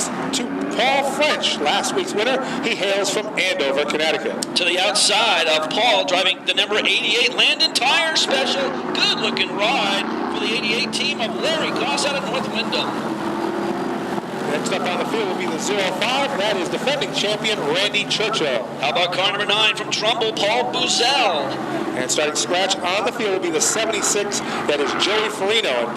lost to Paul French, last week's winner. He hails from Andover, Connecticut. To the outside of Paul, driving the number 88 Landon Tire Special. Good-looking ride for the 88 team of Larry Goss out of North Windham. Next up on the field will be the 05. That is defending champion Randy Churchill. How about car number 9 from Trumbull, Paul Buzzell. And starting scratch on the field will be the 76. That is Joey Farino. And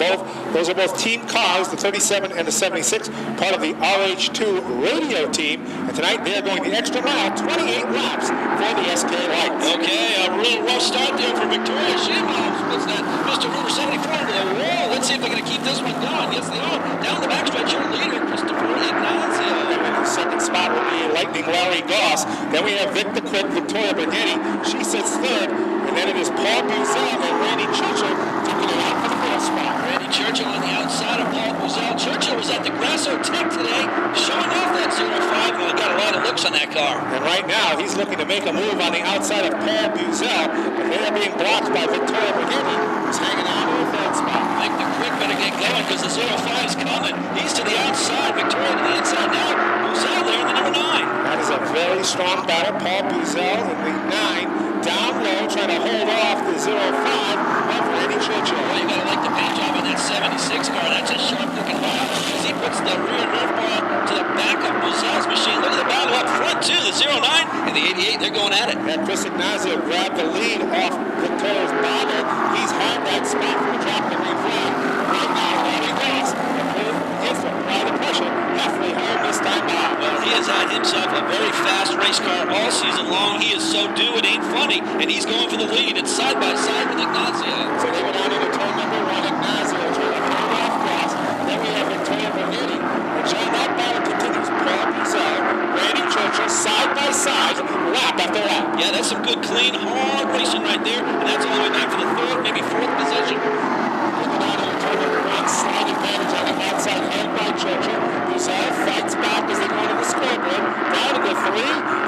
those are both team cars, the 37 and the 76, part of the RH2 radio team. And tonight they're going the extra mile, 28 laps for the SK Lights. Okay, a real rough start there for Victoria Shimon. What's that? Mr. River 74 into the wall. Let's see if they're going to keep this one going. Yes, they are. Down the backstretch, your leader, Christopher Ignazio. In the second spot will be Lightning Larry Goss. Then we have Vic the Quick, Victoria Brigetti. She sits third. And then it is Paul Buzzell and Randy Churchill taking it out for the fourth spot. Randy Churchill on the outside of Paul Buzzell. Churchill was at the Grasso Tech today, showing off that 05. Well, got a lot of looks on that car. And right now, he's looking to make a move on the outside of Paul Buzzell. But they are being blocked by Victoria Brigetti, who's hanging on to the third spot. Think the Quick better get going because the 05 is coming. He's to the outside. Victoria to the inside now. Buzzell there in the number 9. That is a very strong battle. Paul Buzzell in the 9. Down low, trying to hold off the 05 of Randy Churchill. Well, you got to like the paint job on that 76 car. That's a sharp-looking car. As he puts the rear nerf bar to the back of Buzzell's machine. Look at the battle up front, too. The 09 and the 88, they're going at it. And Chris Ignazio grabbed the lead off Victoria's bobble. He's had that spot from the drop of the green flag. Right now, Larry Goss is apply the pressure. Halfway home this time by. Well, he has had himself a very fast race car all season long. He is so due, it ain't funny. And he's going for the lead. It's side by side with Ignazio. So they go down into turn number 1. Ignazio trying to hold off Goss. Then we have Victoria Brigetti. And John, that battle continues. Paul Buzzell, Randy Churchill, side by side, lap after lap. Yeah, that's some good, clean, hard racing right there. And that's all the way back to the 3rd, maybe 4th position. They go down into turn number 1. Slight advantage on the outside, held by Churchill. Buzzell fights back as they go to the scoreboard. Down to the 3.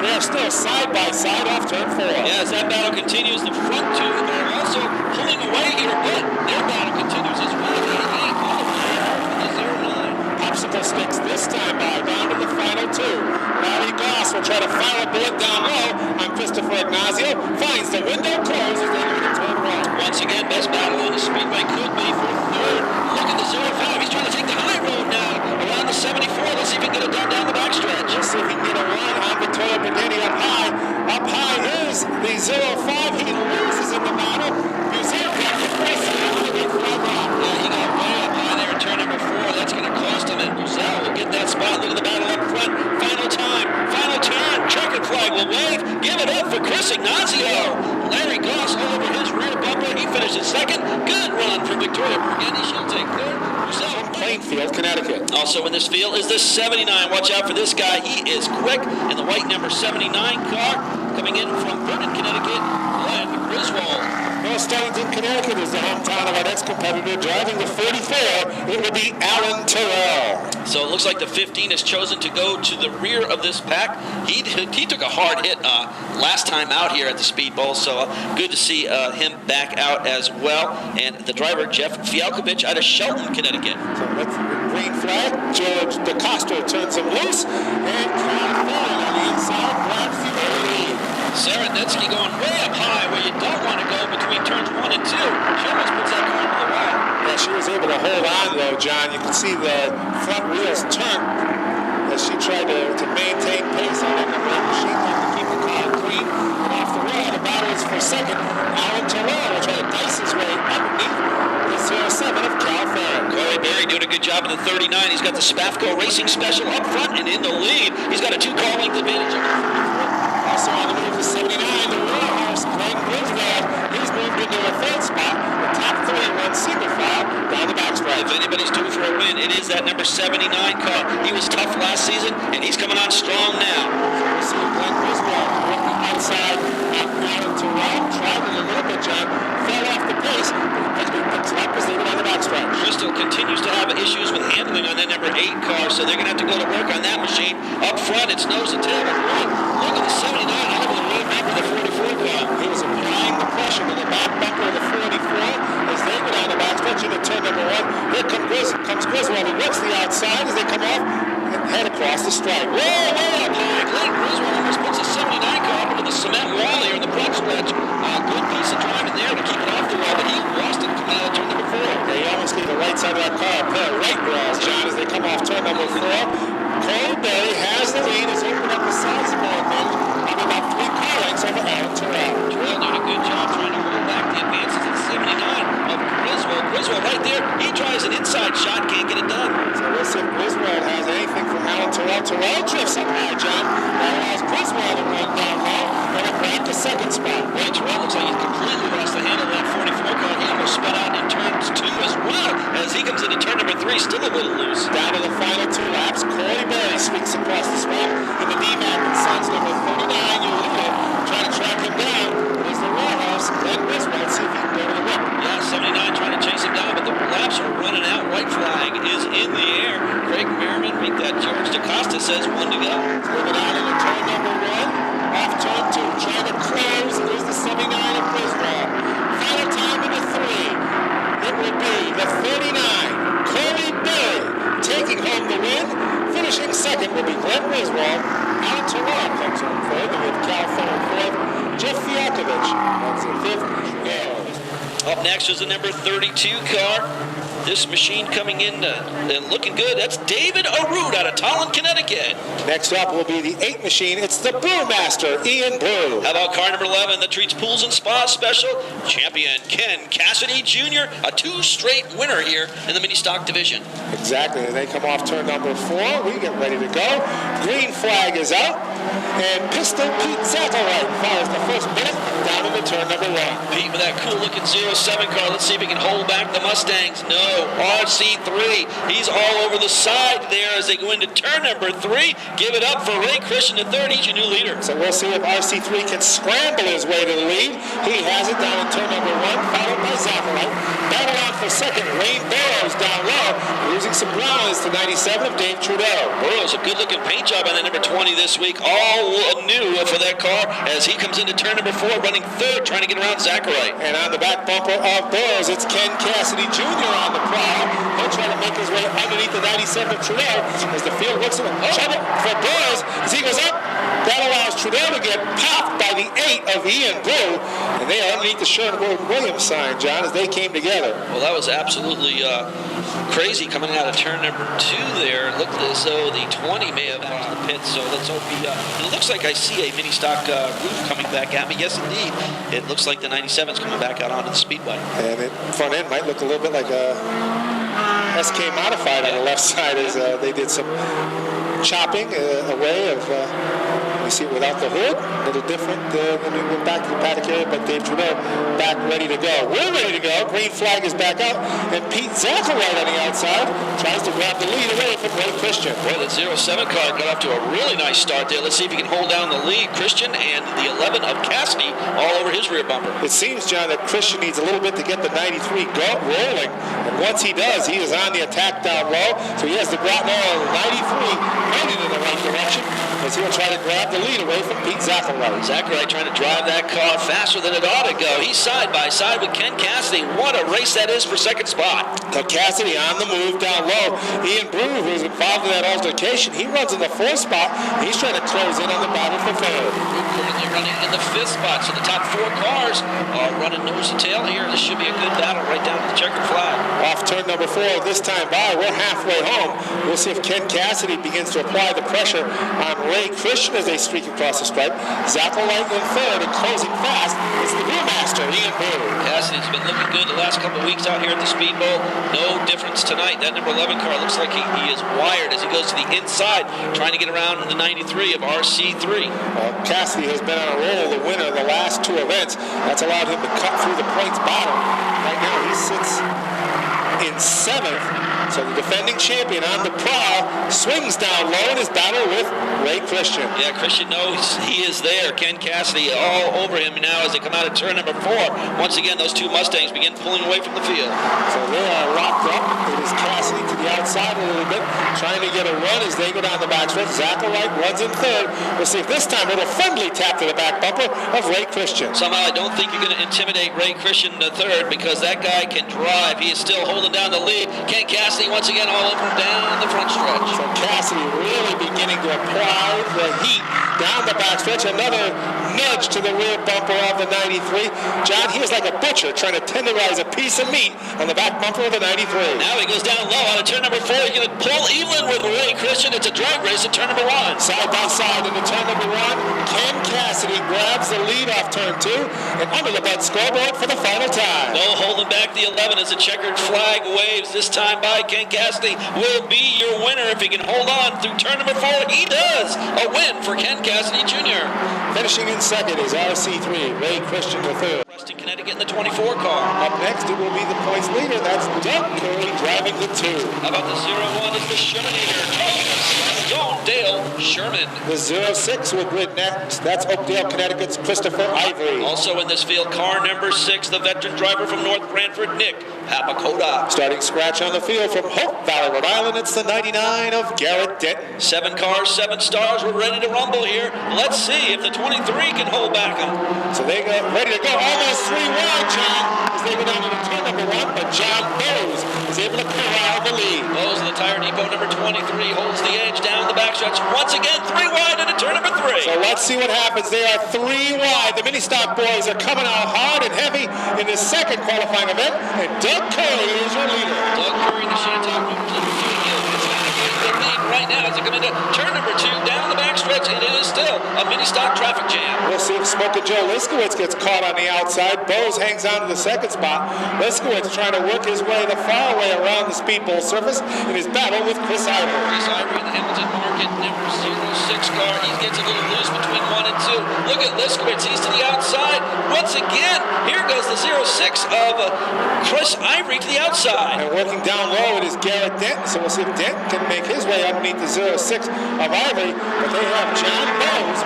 They are still side by side off turn 4. Yeah, as that battle continues, the front 2 are also pulling away here, but their battle continues as well. The 88 qualifier for the 09. Popsicle sticks this time by down to the final 2. Larry Goss will try to fire a bullet down low on Christopher Ignazio. Finds the window closed as they go to turn 1. Once again, best battle on the speedway could be for 3rd. Look at the 05. He's trying to take the high road now around the 74. Let's see if he can get it down the backstretch. Let's see if he can get a run on Victoria Brigetti up high. Up high is the 05. He loses in the battle. Buzzell got the first Yeah, he got way up high there in turn number 4. That's going to cost him, and Buzzell will get that spot. Look at the battle up front. Final time. Final turn. Checkered flag will wave. Give it up for Chris Ignazio. Larry Goss all over his rear bumper. He finishes 2nd. Good run from Victoria Brigetti. She'll take 3rd. From Plainfield, Connecticut. Also in this field is the 79. Watch out for this guy. He is quick in the white number 79 car. Coming in from Vernon, Connecticut, Glenn Griswold. Well, Stonington, Connecticut is the hometown of our next competitor. Driving the 44, it will be Alan Terrell. So it looks like the 15 has chosen to go to the rear of this pack. He took a hard hit last time out here at the Speedbowl, so good to see him back out as well. And the driver, Jeff Fialkovich, out of Shelton, Connecticut. So that's the green flag. George DeCastro turns him loose. And California on the inside grabs the lead. Saranetsky going way up high where you don't want to go between turns 1 and 2. She almost puts that car into the wall. Yeah, she was able to hold on, though, John. You can see the front wheels turn as she tried to maintain pace on that number 8 machine to keep the car clean and off the wall. The battle is for 2nd. Alan Terrell will try to dice his way underneath the 07 of Cal Farron. Corey Berry doing a good job in the 39. He's got the Spafco Racing Special up front and in the lead. He's got a 2-car length advantage. Also on the move to 79, the Warhorse, Glenn Griswold. He's moved into a 3rd spot. The top 3 run single file down the backstretch. If anybody's due for a win, it is that number 79 car. He was tough last season, and he's coming on strong now. We'll see Glenn Griswold working outside Alan Terrell. Tried it a little bit, John. Fell off the pace, but he picks it up as they go down the backstretch. Bristol continues to have issues with handling on that number 8 car, so they're going to have to go to work on that machine. Up front, it's nose and tail. Look at the 79 out of the road back to the 44 car. He was applying the pressure to the back bumper of the 44 as they go down the backstretch into turn number 1. Here comes Griswold. He works the outside as they come off. head across the stripe. Whoa, way up high. Glenn Griswold almost puts a 79 car up into the cement wall here in the front stretch. Good piece of driving there to keep it off the wall, but he lost it coming out of turn number 4. Yeah, he almost gave the right side of that car a pair of right walls, John, as they come off turn number 4. Cole Berry has the lead. Has opened up a sizable advantage of about 3 car lengths over Alan Terrell. Terrell doing a good job trying to hold back the advances at 79 of Griswold. Griswold right there. He tries an inside shot, can't get it done. So we'll see if Griswold has anything from Alan Terrell. Terrell drifts up high, John. That allows Griswold to run down low and a grab the second spot. Boy, Terrell looks like he's completely lost the handle of that 44 car. He almost spun out in turns 2 as well as he comes into turn number 3, still a little loose. Down to the final 2 laps. Corey Berry sneaks across the spot in the D-Mac and Sons number 39. You lead it. Trying to track him down. There's the Warhorse. Glenn Griswold. See if he can go to the whip. Yeah, 79 trying to chase him down, but the laps are running out. White flag is in the air. Craig Merriman, make that George DaCosta says 1 to go. Moving out into turn number 1. Off turn 2. Trying to close. There's the 79 of Griswold. Final time in the 3. It will be the 39. Corey Berry taking home the win. Finishing second will be Glenn Griswold. Alan Terrell comes home third. Then we have Cal Ford fourth. Jeff Fiakovich runs the 5th. Up next is the number 32 car. This machine coming in and looking good. That's David Arute out of Tolland, Connecticut. Next up will be the 8 machine. It's the Brewmaster, Ian Brew. How about car number 11 that treats pools and spas special? Champion Ken Cassidy Jr., a 2 straight winner here in the mini stock division. Exactly. They come off turn number 4. We get ready to go. Green flag is out. And Pistol Pete Zacharite fires the first minute down into turn number 1. Pete with that cool looking 07 car. Let's see if he can hold back the Mustangs. No. RC3. He's all over the side there as they go into turn number 3. Give it up for Ray Christian III. He's your new leader. So we'll see if RC3 can scramble his way to the lead. He has it down in turn number 1, followed by Zacharite. Battle on for second. Wayne Burrows down low, losing some ground. It's the 97 of Dave Trudeau. Burrows, a good-looking paint job on the number 20 this week. All new for that car as he comes into turn number 4, running 3rd, trying to get around Zacharite. And on the back bumper of Burrows, it's Ken Cassidy Jr. on the prowl. He'll try to make his way underneath the 97 of Trudeau as the field looks at him. Trouble for Burrows as he goes up. That allows Trudeau to get popped by the 8 of Ian Brew. And they are underneath the Sherwood-Williams sign, John, as they came together. Well, that was absolutely crazy coming out of turn number 2 there. It looked as though the 20 may have out to the pit, so let's hope it looks like I see a mini stock roof coming back at me. Yes, indeed. It looks like the 97's coming back out onto the speedway. And the front end might look a little bit like a SK modified on the left side as they did some chopping away of we see it without the hood, a little different when we went back to the paddock area, but Dave Trudeau back ready to go. We're ready to go. Green flag is back out, and Pete Zacharite on the outside tries to grab the lead away from Ray Christian. Boy, the 07 car got off to a really nice start there. Let's see if he can hold down the lead. Christian and the 11 of Cassidy all over his rear bumper. It seems, John, that Christian needs a little bit to get the 93 rolling, and once he does, he is on the attack down low, so he has the Grotno 93 headed in the right direction as he'll try to grab the lead away from Pete Zacharite. Zacharite trying to drive that car faster than it ought to go. He's side by side with Ken Cassidy. What a race that is for second spot. Cassidy on the move down low. Ian Brew, who's involved in that altercation, he runs in the 4th spot. He's trying to close in on the battle for 3rd. Brew currently running in the 5th spot, so the top 4 cars are running nose to tail here. This should be a good battle right down to the checkered flag. Off turn number 4 this time by. We're halfway home. We'll see if Ken Cassidy begins to apply the pressure on Ray Christian as they streak across the stripe. Zacharite in 3rd and closing fast. It's the Brewmaster, Ian Brew. Cassidy's been looking good the last couple of weeks out here at the speedbowl. No difference tonight. That number 11 car looks like he is wired as he goes to the inside, trying to get around in the 93 of RC3. Well, Cassidy has been on a roll, the winner of the last 2 events. That's allowed him to cut through the points bottom. Right now he sits in 7th. So the defending champion on the prowl swings down low in his battle with Ray Christian. Yeah, Christian knows he is there. Ken Cassidy all over him now as they come out of turn number 4. Once again, those 2 Mustangs begin pulling away from the field. So they are locked up. It is Cassidy to the outside a little bit, trying to get a run as they go down the back stretch. Zacharite runs in 3rd. We'll see if this time with a friendly tap to the back bumper of Ray Christian. Somehow I don't think you're going to intimidate Ray Christian III because that guy can drive. He is still holding down the lead. Ken Cassidy Cassidy once again all over down the front stretch. So Cassidy really beginning to apply the heat down the backstretch. Another nudge to the rear bumper of the 93. John, he is like a butcher trying to tenderize a piece of meat on the back bumper of the 93. Now he goes down low out of turn number 4. He's going to pull even with Ray Christian. It's a drag race at turn number 1. Side by side into turn number 1. Ken Cassidy grabs the lead off turn 2 and under the Bud scoreboard for the final time. No holding back the 11 as the checkered flag waves this time by Ken Cassidy. Will be your winner if he can hold on through turn number 4. He does. A win for Ken Cassidy Jr. Finishing in second is RC3, Ray Christian III. Preston, Connecticut in the 24 car. Up next, it will be the points leader. That's Doug Curry driving the 2. How about the 01 is the Shermanator, Stone Dale Sherman. The 06 will grid next. That's Oakdale, Connecticut's Christopher Ivory. Also in this field, car number 6, the veteran driver from North Branford, Nick Papacoda. Starting scratch on the field from Hope Valley, Rhode Island, it's the 99 of Garrett Denton. 7 cars, 7 stars. We're ready to rumble here. Let's see if the 23 can hold back them. So they go ready to go. Almost 3 wide, John, as they go down to turn number 1, but John Bowes is able to corral the lead. Bowes of the Tire Depot number 23 holds the edge down the backstretch. Once again, 3 wide into turn number 3. So let's see what happens. They are 3 wide. The mini stock boys are coming out hard and heavy in this second qualifying event, and Doug Curry is your leader. Doug Curry, the Shantok the lead right now as they come into turn number 2 down the backstretch, and it is still a mini stock traffic jam. We'll see if Smokin' Joe Liskowitz gets caught on the outside. Bowes hangs on to the second spot. Liskowitz trying to work his way the far way around the speedbowl surface in his battle with Chris Ivory. Chris Ivory in the Hamilton Market number 06 car. He gets a little loose between 1 and 2. Look at Liskowitz. He's to the outside. Once again, here goes the 06 of Chris Ivory to the outside. And working down low, it is Garrett Denton. So we'll see if Denton can make his way underneath the 06 of Ivory. But they have John Bowes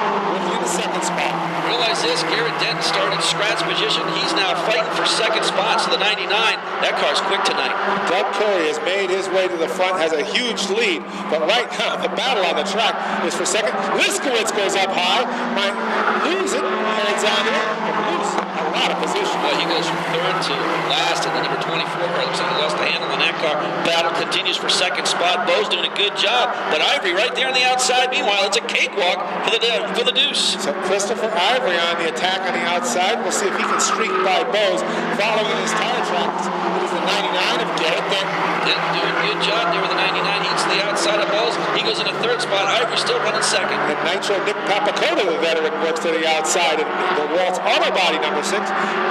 in the second spot. Realize this, Garrett Denton started scratch position. He's now fighting for second spot to the 99. That car's quick tonight. Doug Curry has made his way to the front, has a huge lead. But right now, the battle on the track is for second. Liskowitz goes up high, might lose it, heads on it, but lose a lot of position. Well, he goes from 3rd to last in the number 24 car. Looks like he lost the handle on that car. Battle continues for second spot. Bowes doing a good job, but Ivory right there on the outside. Meanwhile, it's a cakewalk for the deuce. So Christopher Ivory on the attack on the outside. We'll see if he can streak by Bowes. Following his tire tracks, it is the 99 of Garrett Denton. Denton doing a good job there with the 99. He's to the outside of Bowes. He goes in a 3rd spot. Ivory still running 2nd. And Nitro Nick Papacoda, the veteran, works to the outside. And the Waltz Auto Body number 6.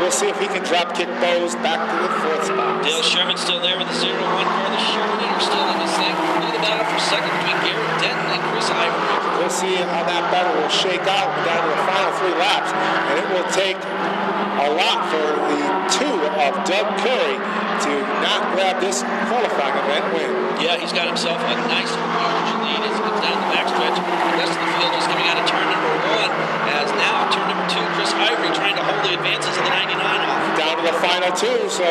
We'll see if he can drop kick Bowes back to the 4th spot. Dale Sherman still there with the 01 car. The Shermanator still in this thing. Look at the battle for second between Garrett Denton and Chris Ivory. We'll see how that battle will shake out down to the final 3 laps. And it will take a lot for the 2 of Doug Curry to not grab this qualifying event win. Yeah, he's got himself a nice huge lead as he comes down the backstretch. The rest of the field is coming out of turn number 1, as now turn number 2, Chris Ivory trying to hold the advances of the 99 off. Down to the final 2, so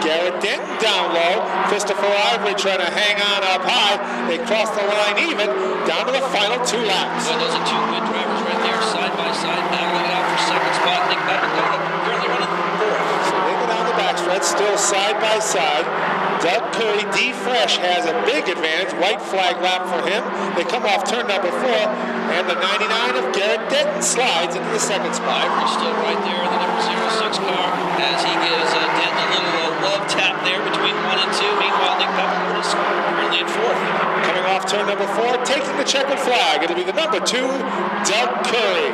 Garrett Denton down low, Christopher Ivory trying to hang on up high. They cross the line even, down to the final 2 laps. Well, those are 2 good drivers right there, side by side, battling it out for second spot. Nick Papacoda currently running 4th. So they go down the backstretch, still side by side. Doug Curry, D Fresh has a big advantage. White flag lap for him. They come off turn number 4, and the 99 of Garrett Denton slides into the 2nd spot. Ivory's still right there in the number 06 car as he gives Denton a little love tap there between 1 and 2. Meanwhile, Nick Papacoda is currently in 4th. Coming off turn number 4, taking the checkered flag. It'll be the number 2, Doug Curry.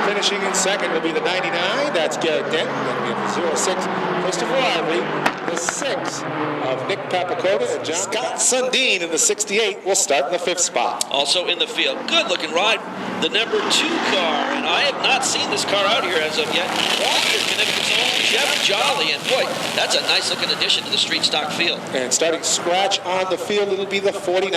Finishing in second will be the 99. That's Garrett Denton. Then we have the 06, Christopher Ivory. The 6 of Nick Papacoda and John Scott Sundin in the 68 will start in the 5th spot. Also in the field, good looking ride, the number 2 car, and I have not seen this car out here as of yet. Walker, Connecticut's own Jeff Jolly, and boy, that's a nice looking addition to the street stock field. And starting scratch on the field, it'll be the 49.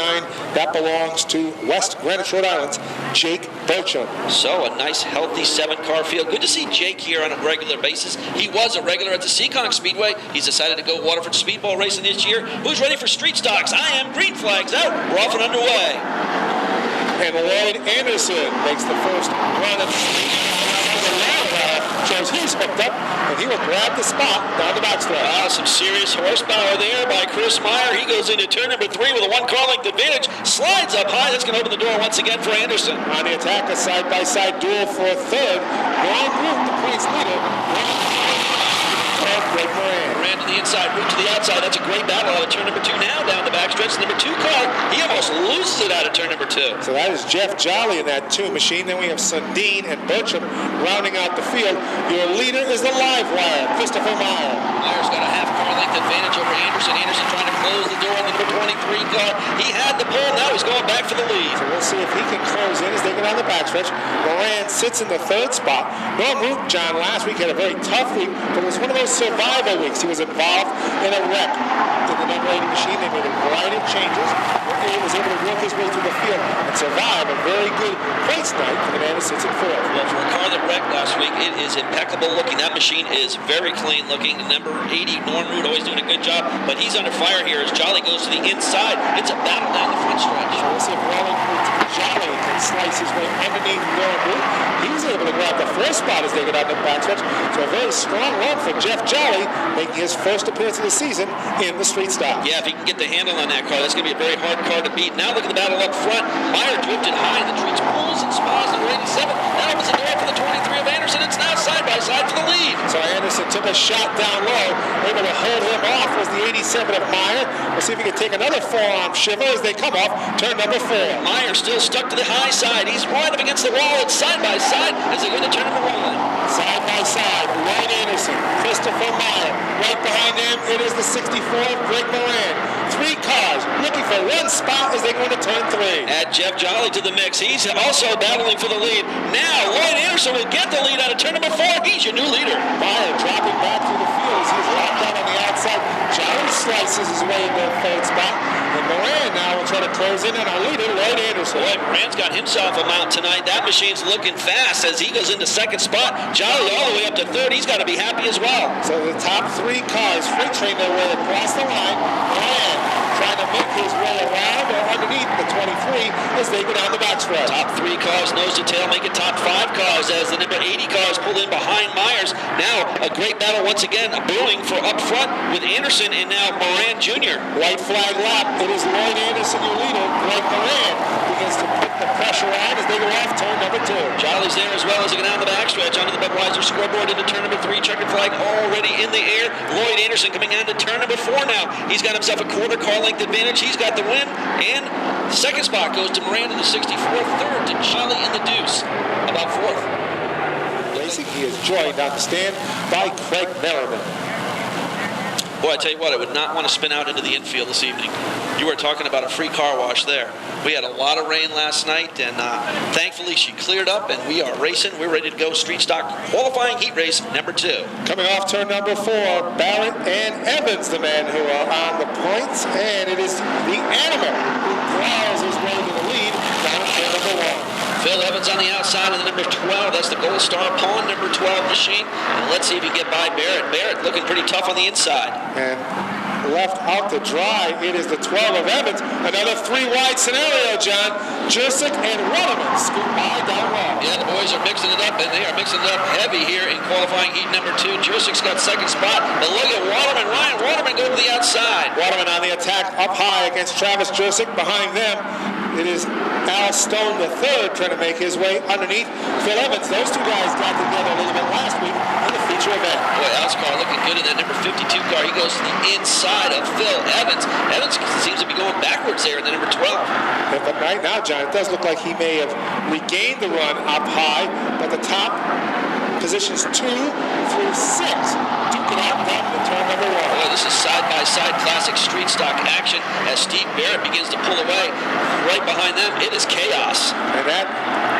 That belongs to West Greenwich, Rhode Island's Jake Burcham. So a nice healthy 7-car field. Good to see Jake here on a regular basis. He was a regular at the Seekonk Speedway. He's decided to go Waterford Speedbowl racing this year. Who's ready for street stocks? I am. Green flags out. We're off and underway. And Lloyd Anderson makes the first run of the shows he's hooked up, and he will grab the spot down the backstretch. Wow, some serious horsepower there by Chris Meyer. He goes into turn number 3 with a 1 car length advantage. Slides up high. That's going to open the door once again for Anderson. On the attack, a side-by-side duel for third. Long route, the points leader. Ran to the inside, route to the outside. That's a great battle out of turn number 2 now down the backstretch. Number 2 car, he almost loses it out of turn number 2. So that is Jeff Jolly in that 2 machine. Then we have Sundin and Bertram rounding out the field. Your leader is the live wire, Christopher Meyer. Meyer's got a half car length advantage over Anderson. Anderson trying to close the door on the number 23 car. He had the pole, now he's going back for the lead. So we'll see if he can close in as they go down the backstretch. Moran sits in the 3rd spot. Norm Root, John, last week had a very tough week, but it was one of those survival weeks. He was involved in a wreck in the number 80 machine. They made a variety of changes. He was able to work his way through the field and survive a very good points night for the man who sits in 4th. Well, for a car that wrecked last week, it is impeccable looking. That machine is very clean looking. The number 80, Norm Root, always doing a good job, but he's under fire here as Jolly goes to the inside. It's a battle down the front stretch. We'll see if Jolly can slice his way underneath Norm Root. He was able to grab the 4th spot as they go down the backstretch. So a very strong run for Jeff Jolly, making his first appearance of the season in the street stock. Yeah, if he can get the handle on that car, that's going to be a very hard car to beat. Now look at the battle up front. Meyer drifted high in the treats, pulls and spas number 87. That opens the door for the 23 of Anderson. It's now side by side for the lead. So Anderson took a shot down low, able to hold him off was the 87 of Meyer. We'll see if he can take another forearm shiver as they come off turn number 4. Meyer still stuck to the high side. He's right up against the wall. It's side by side as they go to turn number 1. Side by side, Lloyd Anderson, Christopher Meyer. Right behind them, it is the 64 of Greg Moran. 3 cars looking for 1 spot as they go into turn 3. Add Jeff Jolly to the mix. He's also battling for the lead. Now Lloyd Anderson will get the lead out of turn number 4. He's your new leader. Meyer dropping back through the field as he's locked down on the outside. Jolly slices his way into the 3rd spot. And Moran now will try to close in on our leader, Lloyd Anderson. Boy, Moran's got himself a mount tonight. That machine's looking fast as he goes into 2nd spot. Jolly all the way up to 3rd. He's got to be happy as well. So the top 3 cars freight train their way across the line. Moran trying to make his way around or underneath the 23 as they go down the backstretch. Top 3 cars, nose to tail, make it top 5 cars as the number 80 cars pull in behind Myers. Now a great battle once again, brewing for up front with Anderson and now Moran Jr. White flag lap. It is Lloyd Anderson, your leader. Greg Moran begins to put the pressure on as they go off turn number 2. Jolly's there as well as they go down the backstretch onto the Budweiser scoreboard into turn number 3. Checkered flag already in the air. Lloyd Anderson coming on to turn number 4 now. He's got himself a quarter car length advantage. He's got the win. And the 2nd spot goes to Moran in the 64. 3rd to Jolly in the deuce. About 4th. Racing, he is joined on the stand by Craig Merriman. Boy, I tell you what, I would not want to spin out into the infield this evening. You were talking about a free car wash there. We had a lot of rain last night, and thankfully she cleared up, and we are racing. We're ready to go street stock qualifying heat race number 2. Coming off turn number 4, Barrett and Evans, the men who are on the points, and it is the animal who growls his way to the lead down turn number 1. Phil Evans on the outside of the number 12. That's the Gold Star Pawn number 12 machine. And let's see if he can get by Barrett. Barrett looking pretty tough on the inside. And left out to dry, it is the 12 of Evans. Another 3-wide scenario, John. Jursic and Rutherman scoot by down low. Yeah, the boys are mixing it up, and they are mixing it up heavy here in qualifying heat number 2. Jursic's got 2nd spot, but look at Waterman. Ryan Waterman go to the outside. Waterman on the attack up high against Travis Jursic. Behind them, it is Al Stone III trying to make his way underneath Phil Evans. Those 2 guys got together a little bit last week in the feature event. Boy, Al's car looking good in that number 52 car. He goes to the inside of Phil Evans. Evans seems to be going backwards there in the number 12. Yeah, but right now, John, it does look like he may have regained the run up high, but the top positions 2 through 6 duke it out down to turn number 1. Boy, this is side-by-side classic street stock action as Steve Barrett begins to pull away. Right behind them, it is chaos. And that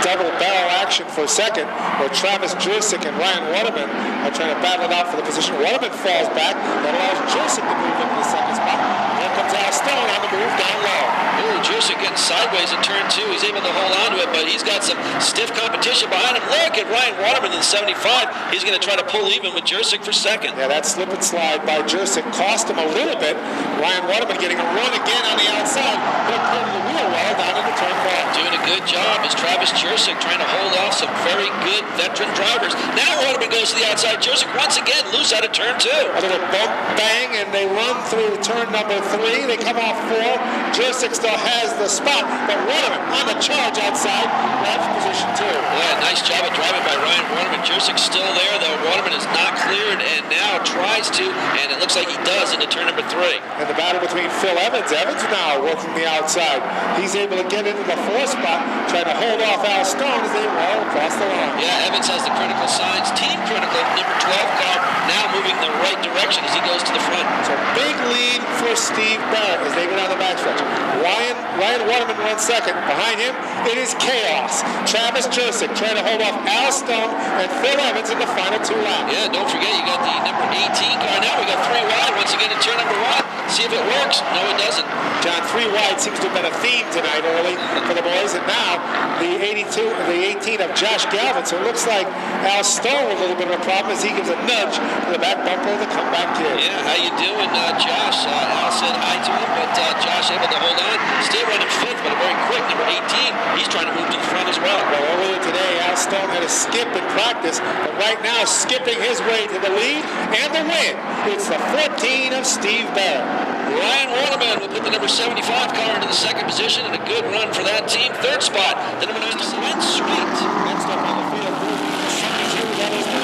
double barrel action for 2nd, where Travis Jursic and Ryan Waterman are trying to battle it out for the position. Waterman falls back. That allows Jursic to move into the 2nd spot. Here comes Al Stone on the move down low. Ooh, Jursic getting sideways in turn 2. He's able to hold on to it, but he's got some stiff competition behind him. Look at Ryan Waterman in the 75. He's going to try to pull even with Jursic for 2nd. Yeah, that slip and slide by Jursic cost him a little bit. Ryan Waterman getting a run again on the outside. He'll pull the wheel well down into turn 4. Doing a good great job is Travis Jurczyk trying to hold off some very good veteran drivers. Now Waterman goes to the outside. Jurczyk once again loose out of turn 2. A little bump, bang, and they run through turn number 3. They come off 4. Jurczyk still has the spot, but Waterman on the charge outside, grabs position 2. Yeah, nice job of driving by Ryan Waterman. Jurczyk's still there, though. Waterman is not cleared and now tries to, and it looks like he does into turn number 3. And the battle between Phil Evans. Evans now working the outside. He's able to get into the 4 spot, trying to hold off Al Stone as they roll across the line. Yeah, Evans has the critical signs. Team critical, number 12 car, now moving the right direction as he goes to the front. So big lead for Steve Barrett as they go down the backstretch. Ryan Waterman runs second. Behind him, it is chaos. Travis Jurczyk trying to hold off Al Stone and Phil Evans in the final 2 laps. Yeah, don't forget you got the number 18 car. Now we got 3 wide once again in turn number 1. See if it works. No, it doesn't. John, 3 wide seems to have been a theme tonight early for the boys, and now the 18 of Josh Galvin. So it looks like Al Stone with a little bit of a problem as he gives a nudge to the back bumper of the comeback kid. Yeah, how you doing, Josh? Al said hi to him, but Josh able to hold on. Still running 5th, but a very quick number 18. He's trying to move to the front as well. Well, earlier today, Al Stone had a skip in practice, but right now skipping his way to the lead and the win. It's the 14 of Steve Barrett. Ryan Waterman will put the number 75 car into the 2nd position, and a good run for that team. 3rd spot, the number 9 Brent Sweet. Next up on the field, that is the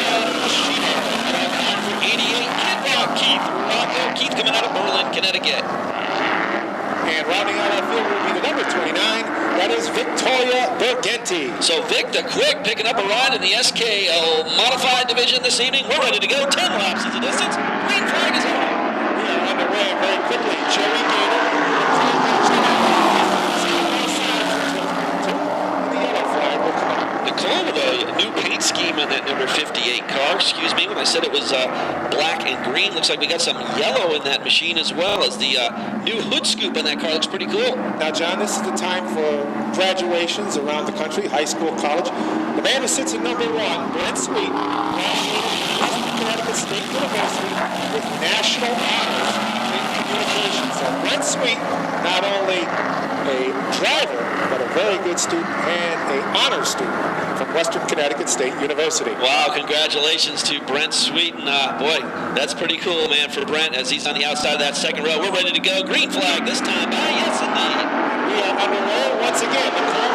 88 Kid Rock, Keith Rocco. Keith coming out of Berlin, Connecticut. And rounding out our field will be the number 29. That is Victoria Bergenti. So Vic the Quick picking up a ride in the SKO modified division this evening. We're ready to go. 10 laps is the distance. Green flag is on. We are underway very quickly. Joey Gator. The yellow flag will come up. Nicole with a new paint scheme on that number 58 car. Excuse me when I said it was black and green. Looks like we got some yellow in that machine as well as the new hood scoop on that car. Looks pretty cool. Now, John, this is the time for graduations around the country, high school, college. The man who sits at number 1, Brent Sweet, graduated from Connecticut State University with national honors in communications. So Brent Sweet, not only a driver, but a very good student and an honor student from Western Connecticut State University. Wow, congratulations to Brent Sweet. And boy, that's pretty cool, man, for Brent as he's on the outside of that 2nd row. We're ready to go. Green flag this time. Yes, indeed. We are underway once again. The car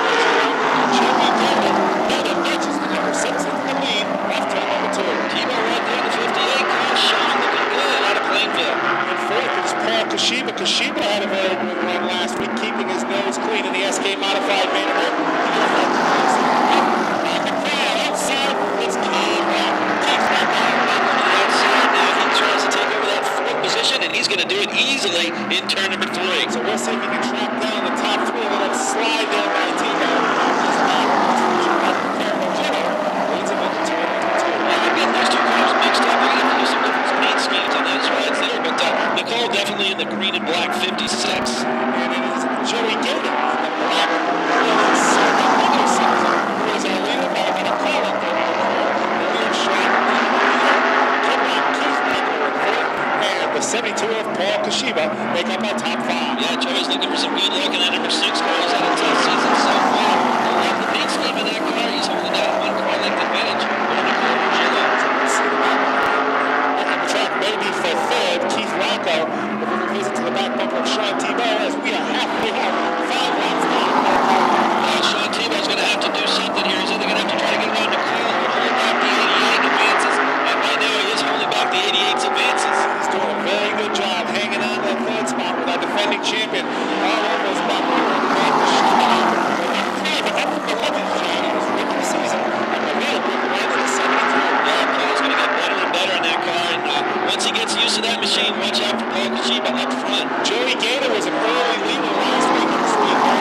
Jimmy Gator now the matches the number 6 in the lead off turn number 2. Tebow right there, the 58 car. Sean looking good out of Plainville. In 4th is Paul Kashiba. Kashiba had a very good run last week, keeping his nose clean in the SK Modified main event. Outside, it's Keith Rock. Keith Rock outside now. He tries to take over that 4th position, and he's going to do it easily in turn number 3. So we'll see if he can track down the top 3. A little slide there by Tebow. Leads him into turn number 2. Again, those 2 cars mixed up. They're going to have to do some different paint schemes on those rides there. But Nicole definitely in the green and black 56. And it is Joey Gator in the black 57. Who is our leader by about a car up there. The lead shot. Keith Rock in 4th. And the 72 of Paul Kashiba make up our top 5. Yeah, Joey's looking for some good luck in that number 6 car. He's had a tough season so far. I love the paint scheme in that car. He's holding that 1 car length advantage over Nicole Ruggiero. On the track maybe for 3rd, Keith Rocco with a visit to the back bumper of Sean Tebow as we are halfway out. 5 laps long. Sean Tebow's going to have to do something here. He's either going to have to try to get around Nicole or hold back the 88 advances. And right now he is holding back the 88's advances. He's doing a very good job hanging on to that 3rd spot with our defending champion. All over his back. Once he gets used to that machine, watch out for Paul Kashiba up front. Joey Gator was an early leader last week in the speedbowl.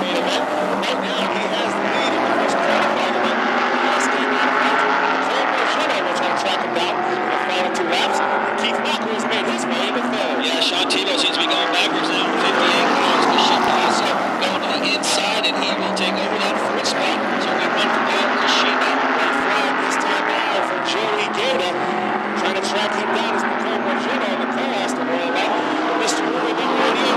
Main event. Right now he has the lead in the first qualifying event. Last game out of Nicole Ruggiero will try to track him down in the final 2 laps. Keith Rocker has made his way into 3rd. Yeah, Sean Tebow seems to be going backwards now. 58 cars. Kashiba also going to the inside, and he will take over that 4th spot. So good run for Paul Kashiba. White flag this time now for Joey Gator. Trying to track him down as Nicole Ruggiero and Nicole has to worry about. Mr. Ruben on the radio.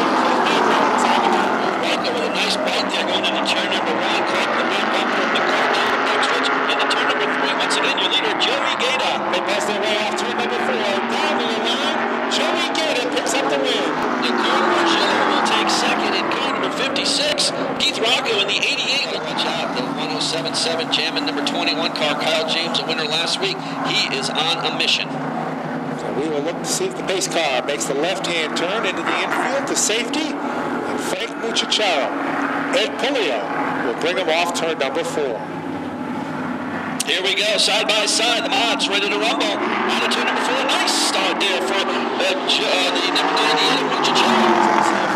Rocco with a nice bite there going into In turn number 1, caught the wind bumper of the car down the backstretch. Into turn number 3, once again, your leader, Joey Gaeta. They bust their way off turn number 4. Down to the line, Joey Gaeta picks up the win. Nicole Margello will take second in car number 56. Keith Rocco in the 88. Watch out, the 107.7 jamming number 21 car. Kyle James, a winner last week. He is on a mission. So we will look to see if the base car makes the left-hand turn into the infield to safety. And Frank Muccicello, Ed Pulio will bring him off turn number 4. Here we go, side by side, the mods ready to rumble. On to turn number 4, nice start there for the number 98 of Muccicello.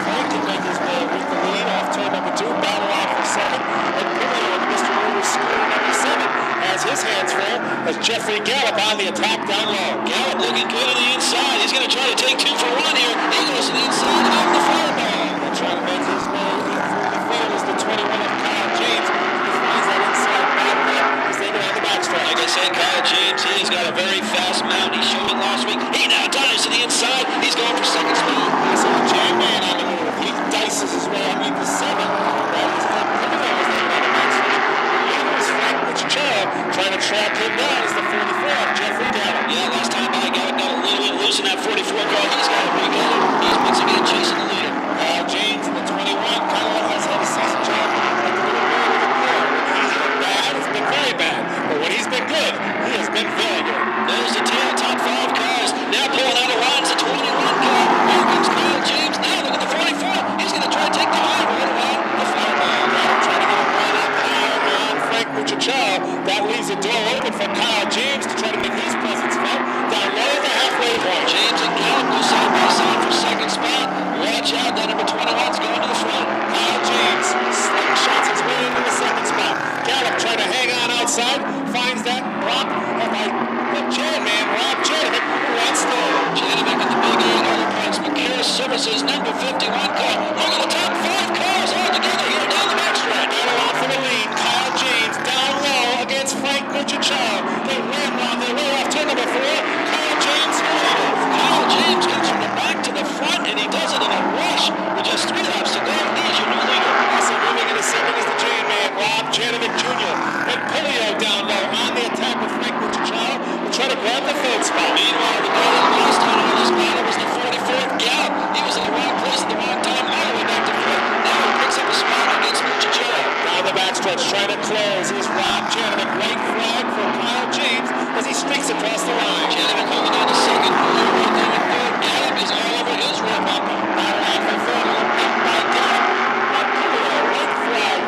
Frank can make his way with the lead off turn number 2, battle off for second. Ed Pulio with Mr. Rivers scooter number 7 has his hands full as Jeffrey Gallup on the attack down low. Gallup looking good on the inside. He's going to try to take 2 for 1 here. He goes to the inside of the fireball. Trying to make his way through the field is the 21 of Kyle James. He finds that inside battle as they go on the backstretch. Like I said, Kyle James, he's got a very fast mount. He showed it last week. He now dives to the inside. He's going for second speed. So the jam man on the move. He dices his way underneath the 7. That is the Pimlico was there on the backstretch. The is Frank Muccicello trying to track him down is the 44 of Jeffrey Gallup. Yeah, last time by Gallup got a little bit loose in that 44 car. He's got to bring it. He's once again chasing the leader. Kyle James in the 21 kind of has had a season job like the little boy with the core. When he's been bad, it's been very bad. But when he's been good, he has been very good. There's the tail, top 5 cars. Now pulling out of lines, the 21 car. Here comes Kyle James. Now look at the 44. He's going to try to take the high road around the fireball. Trying to get a run up higher on Frank Muccicello. That leaves the door open for Kyle James to try to make his presence felt. Down low at the halfway point. James and Gallup go side by side for second spot. Watch out, that number 21's going to the front. Kyle James slingshots his way into the second spot. Gallup trying to hang on outside, finds that block by the chain man, Rob Janovic, who wants to. Janovic in the big eight, Enterprise McCarris Services, number 51 car. Look at the top 5 cars all together here down the backstretch. Battle off for the lead. Kyle James down low against Frank Muccicello. They ramrod their way off turn number 4. Kyle James leads. Kyle James comes from the back to the front, and he does it in a rush with just 3 laps to go. He is your new leader. Also moving into second is the chain man, Rob Janovic Jr. And Pulio down low on the attack with Frank Muccicello. Will try to grab the third spot. Meanwhile, the guy that lost on all this battle was the 44 Gallup. He was in the wrong place at the wrong time, all the way back to front. Now he picks up a spot against Muccicello. Down the backstretch, trying to close is Rob Janovic. White flag for Kyle James as he streaks across the line. Janovic holding on to second. Pulio right there in third. Gallup is all over his rear bumper. Battle off for third. Beat by Gallup. And Pulio, white flag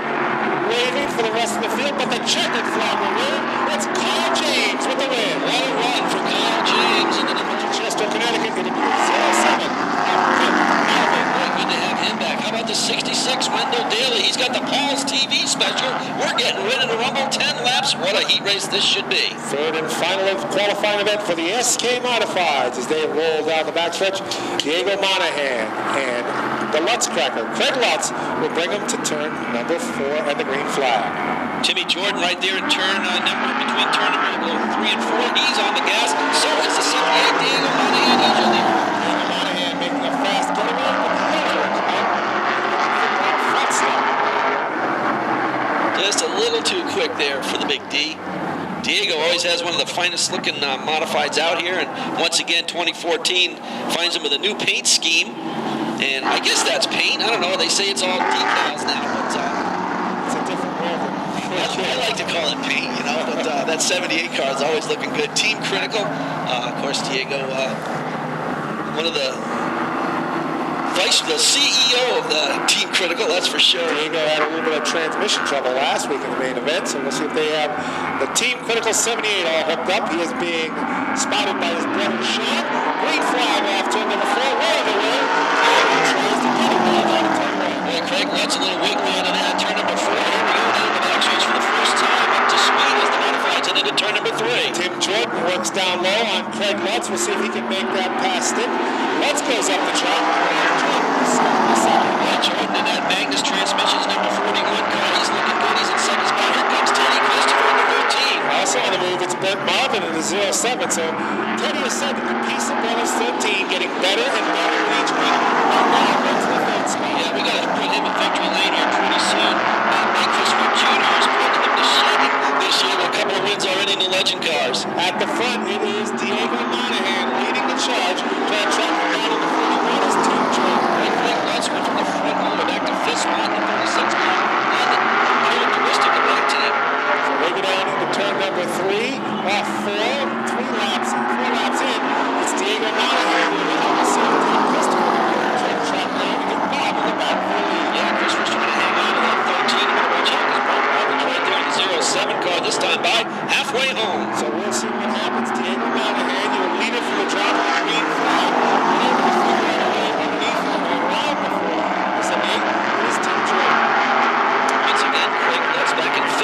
waving for the rest of the field, but the checkered flag will win. It's Kyle James with the win. What a run for Kyle James into the Chester, Connecticut, going to be 0-7. Boy, good to have him back. How about the 66 Wendell Daly? He's got the Paul's TV special. We're getting ready to rumble 10 laps. What a heat race this should be. Third and final qualifying event for the SK Modifieds as they roll down the backstretch. Diego Monahan and the Lutz Cracker, Craig Lutz, will bring them to turn number 4 and the green flag. Timmy Jordan right there in turn between turn number 3 and 4. He's on the gas. So is the 78 Diego Monahan. He's your leader. Diego Monahan making a fast getaway with the front stop. Just a little too quick there for the big D. Diego always has one of the finest looking modifieds out here, and once again 2014 finds him with a new paint scheme, and I guess that's paint. I don't know, they say it's all decals now, but It's a different world. I like to call it paint, you know, but that 78 car is always looking good. Team Critical, of course, Diego, one of the CEO of the Team Critical, that's for sure. Diego had a little bit of transmission trouble last week in the main event, so we'll see if they have the Team Critical 78 all hooked up. He is being spotted by his brother Sean. Green flag off turn number 4. Well the way. Tries to get it out of turn 1. Boy, Craig Lutz a little wiggly out of that. Turn number 4. Here we go down the backstretch for the first time up to speed as the modifieds and into turn number 3. Tim Jordan works down low on Craig Lutz. We'll see if he can make that pass stick. Lutz goes up the track. Jordan in that Magnus Transmissions number 41 car. He's looking good. He's in second spot. Here comes Teddy Christopher number 13. Also on the move, it's Bert Marvin in the 07. So Teddy is second. The piece of bonus 13 getting better and better each week. And now runs to the third spot. Yeah, we got to put him in victory lane here pretty soon.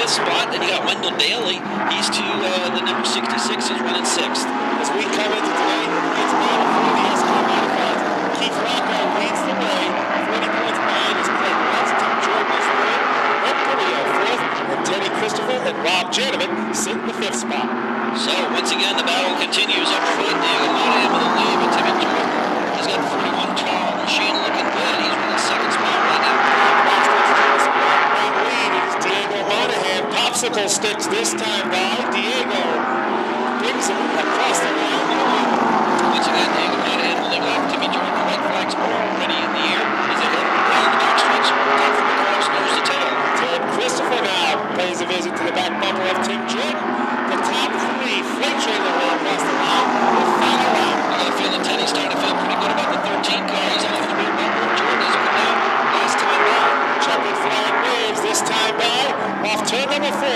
fifth spot. Then you got Wendell Daly. He's to the number 66. He's running sixth. As we come into today, the points battle for the SK modifieds. Keith Rocco leads the way. 40 points behind is Craig Watts. Tim Jordan is third. Ed Purio fourth. And Teddy Christopher and Rob Janovic sit in the fifth spot. So once again, the battle continues up front. Diego Monahan with a lead, but Timmy Jordan has got 41 tall. Machine looking good. He's running second spot right now. Lead is Diego Monahan. Popsicle sticks this time by Diego. Brings him across the line. Once again, Diego Monahan holding off Timmy Jordan. The white flags already in the air. He's ahead down the backstretch. Top from across, nose to tail. Ted Christopher now pays a visit to the back bumper of Tim Jordan. The top three freight trailer roll across the line. The final lap. I got a feeling Teddy's starting to feel pretty good about the 13 car. He's off the rear bumper. Jordan has come down last time by. Checkered flag waves this time by. Off turn number 4.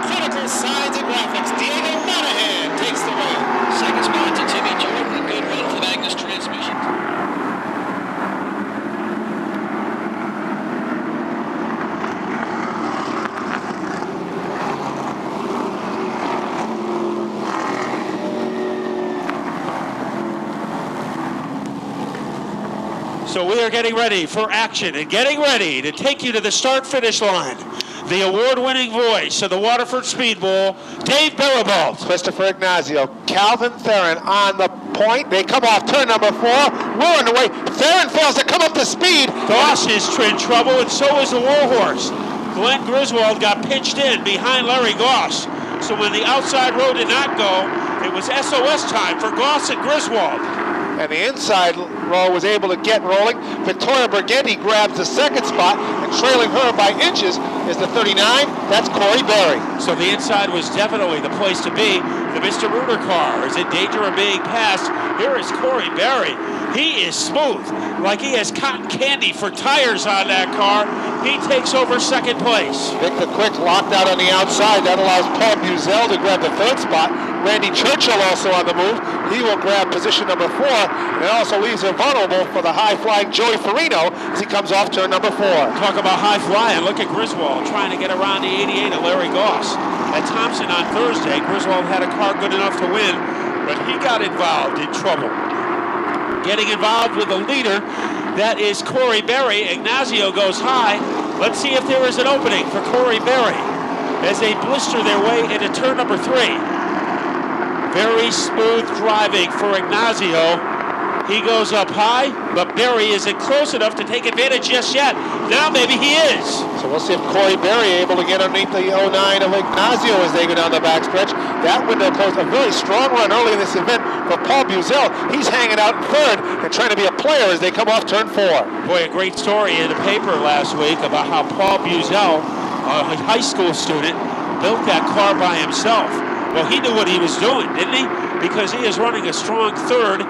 Critical signs and graphics. Diego Monahan takes the win. Second spot to Timmy Jordan. A good run for the Magnus transmission. So we are getting ready for action and getting ready to take you to the start-finish line. The award-winning voice of the Waterford Speedbowl, Dave Barabalt. Christopher Ignazio, Calvin Theron on the point. They come off turn number 4. We're on the way. Theron fails to come up to speed. Goss is in trouble, and so is the Warhorse. Glenn Griswold got pinched in behind Larry Goss. So when the outside row did not go, it was SOS time for Goss and Griswold. And the inside row was able to get rolling. Victoria Burgundy grabs the second spot, and trailing her by inches is the 39. That's Corey Berry. So the inside was definitely the place to be. The Mr. Rooter car is in danger of being passed. Here is Corey Berry. He is smooth, like he has cotton candy for tires on that car. He takes over second place. Vic the Quick locked out on the outside. That allows Paul Buzel to grab the third spot. Randy Churchill also on the move. He will grab position number 4. And it also leaves him vulnerable for the high-flying Joey Farino as he comes off turn number 4. Talk about high-flying. Look at Griswold trying to get around the 88 of Larry Goss. At Thompson on Thursday, Griswold had a car good enough to win, but he got involved in trouble. Getting involved with the leader, that is Corey Berry. Ignazio goes high. Let's see if there is an opening for Corey Berry as they blister their way into turn number 3. Very smooth driving for Ignazio. He goes up high, but Berry isn't close enough to take advantage just yet. Now maybe he is. So we'll see if Corey Berry able to get underneath the 09 of Ignazio as they go down the backstretch. That window closed. A very strong run early in this event for Paul Buzel. He's hanging out in third and trying to be a player as they come off turn 4. Boy, a great story in the paper last week about how Paul Buzel, a high school student, built that car by himself. Well, he knew what he was doing, didn't he? Because he is running a strong third.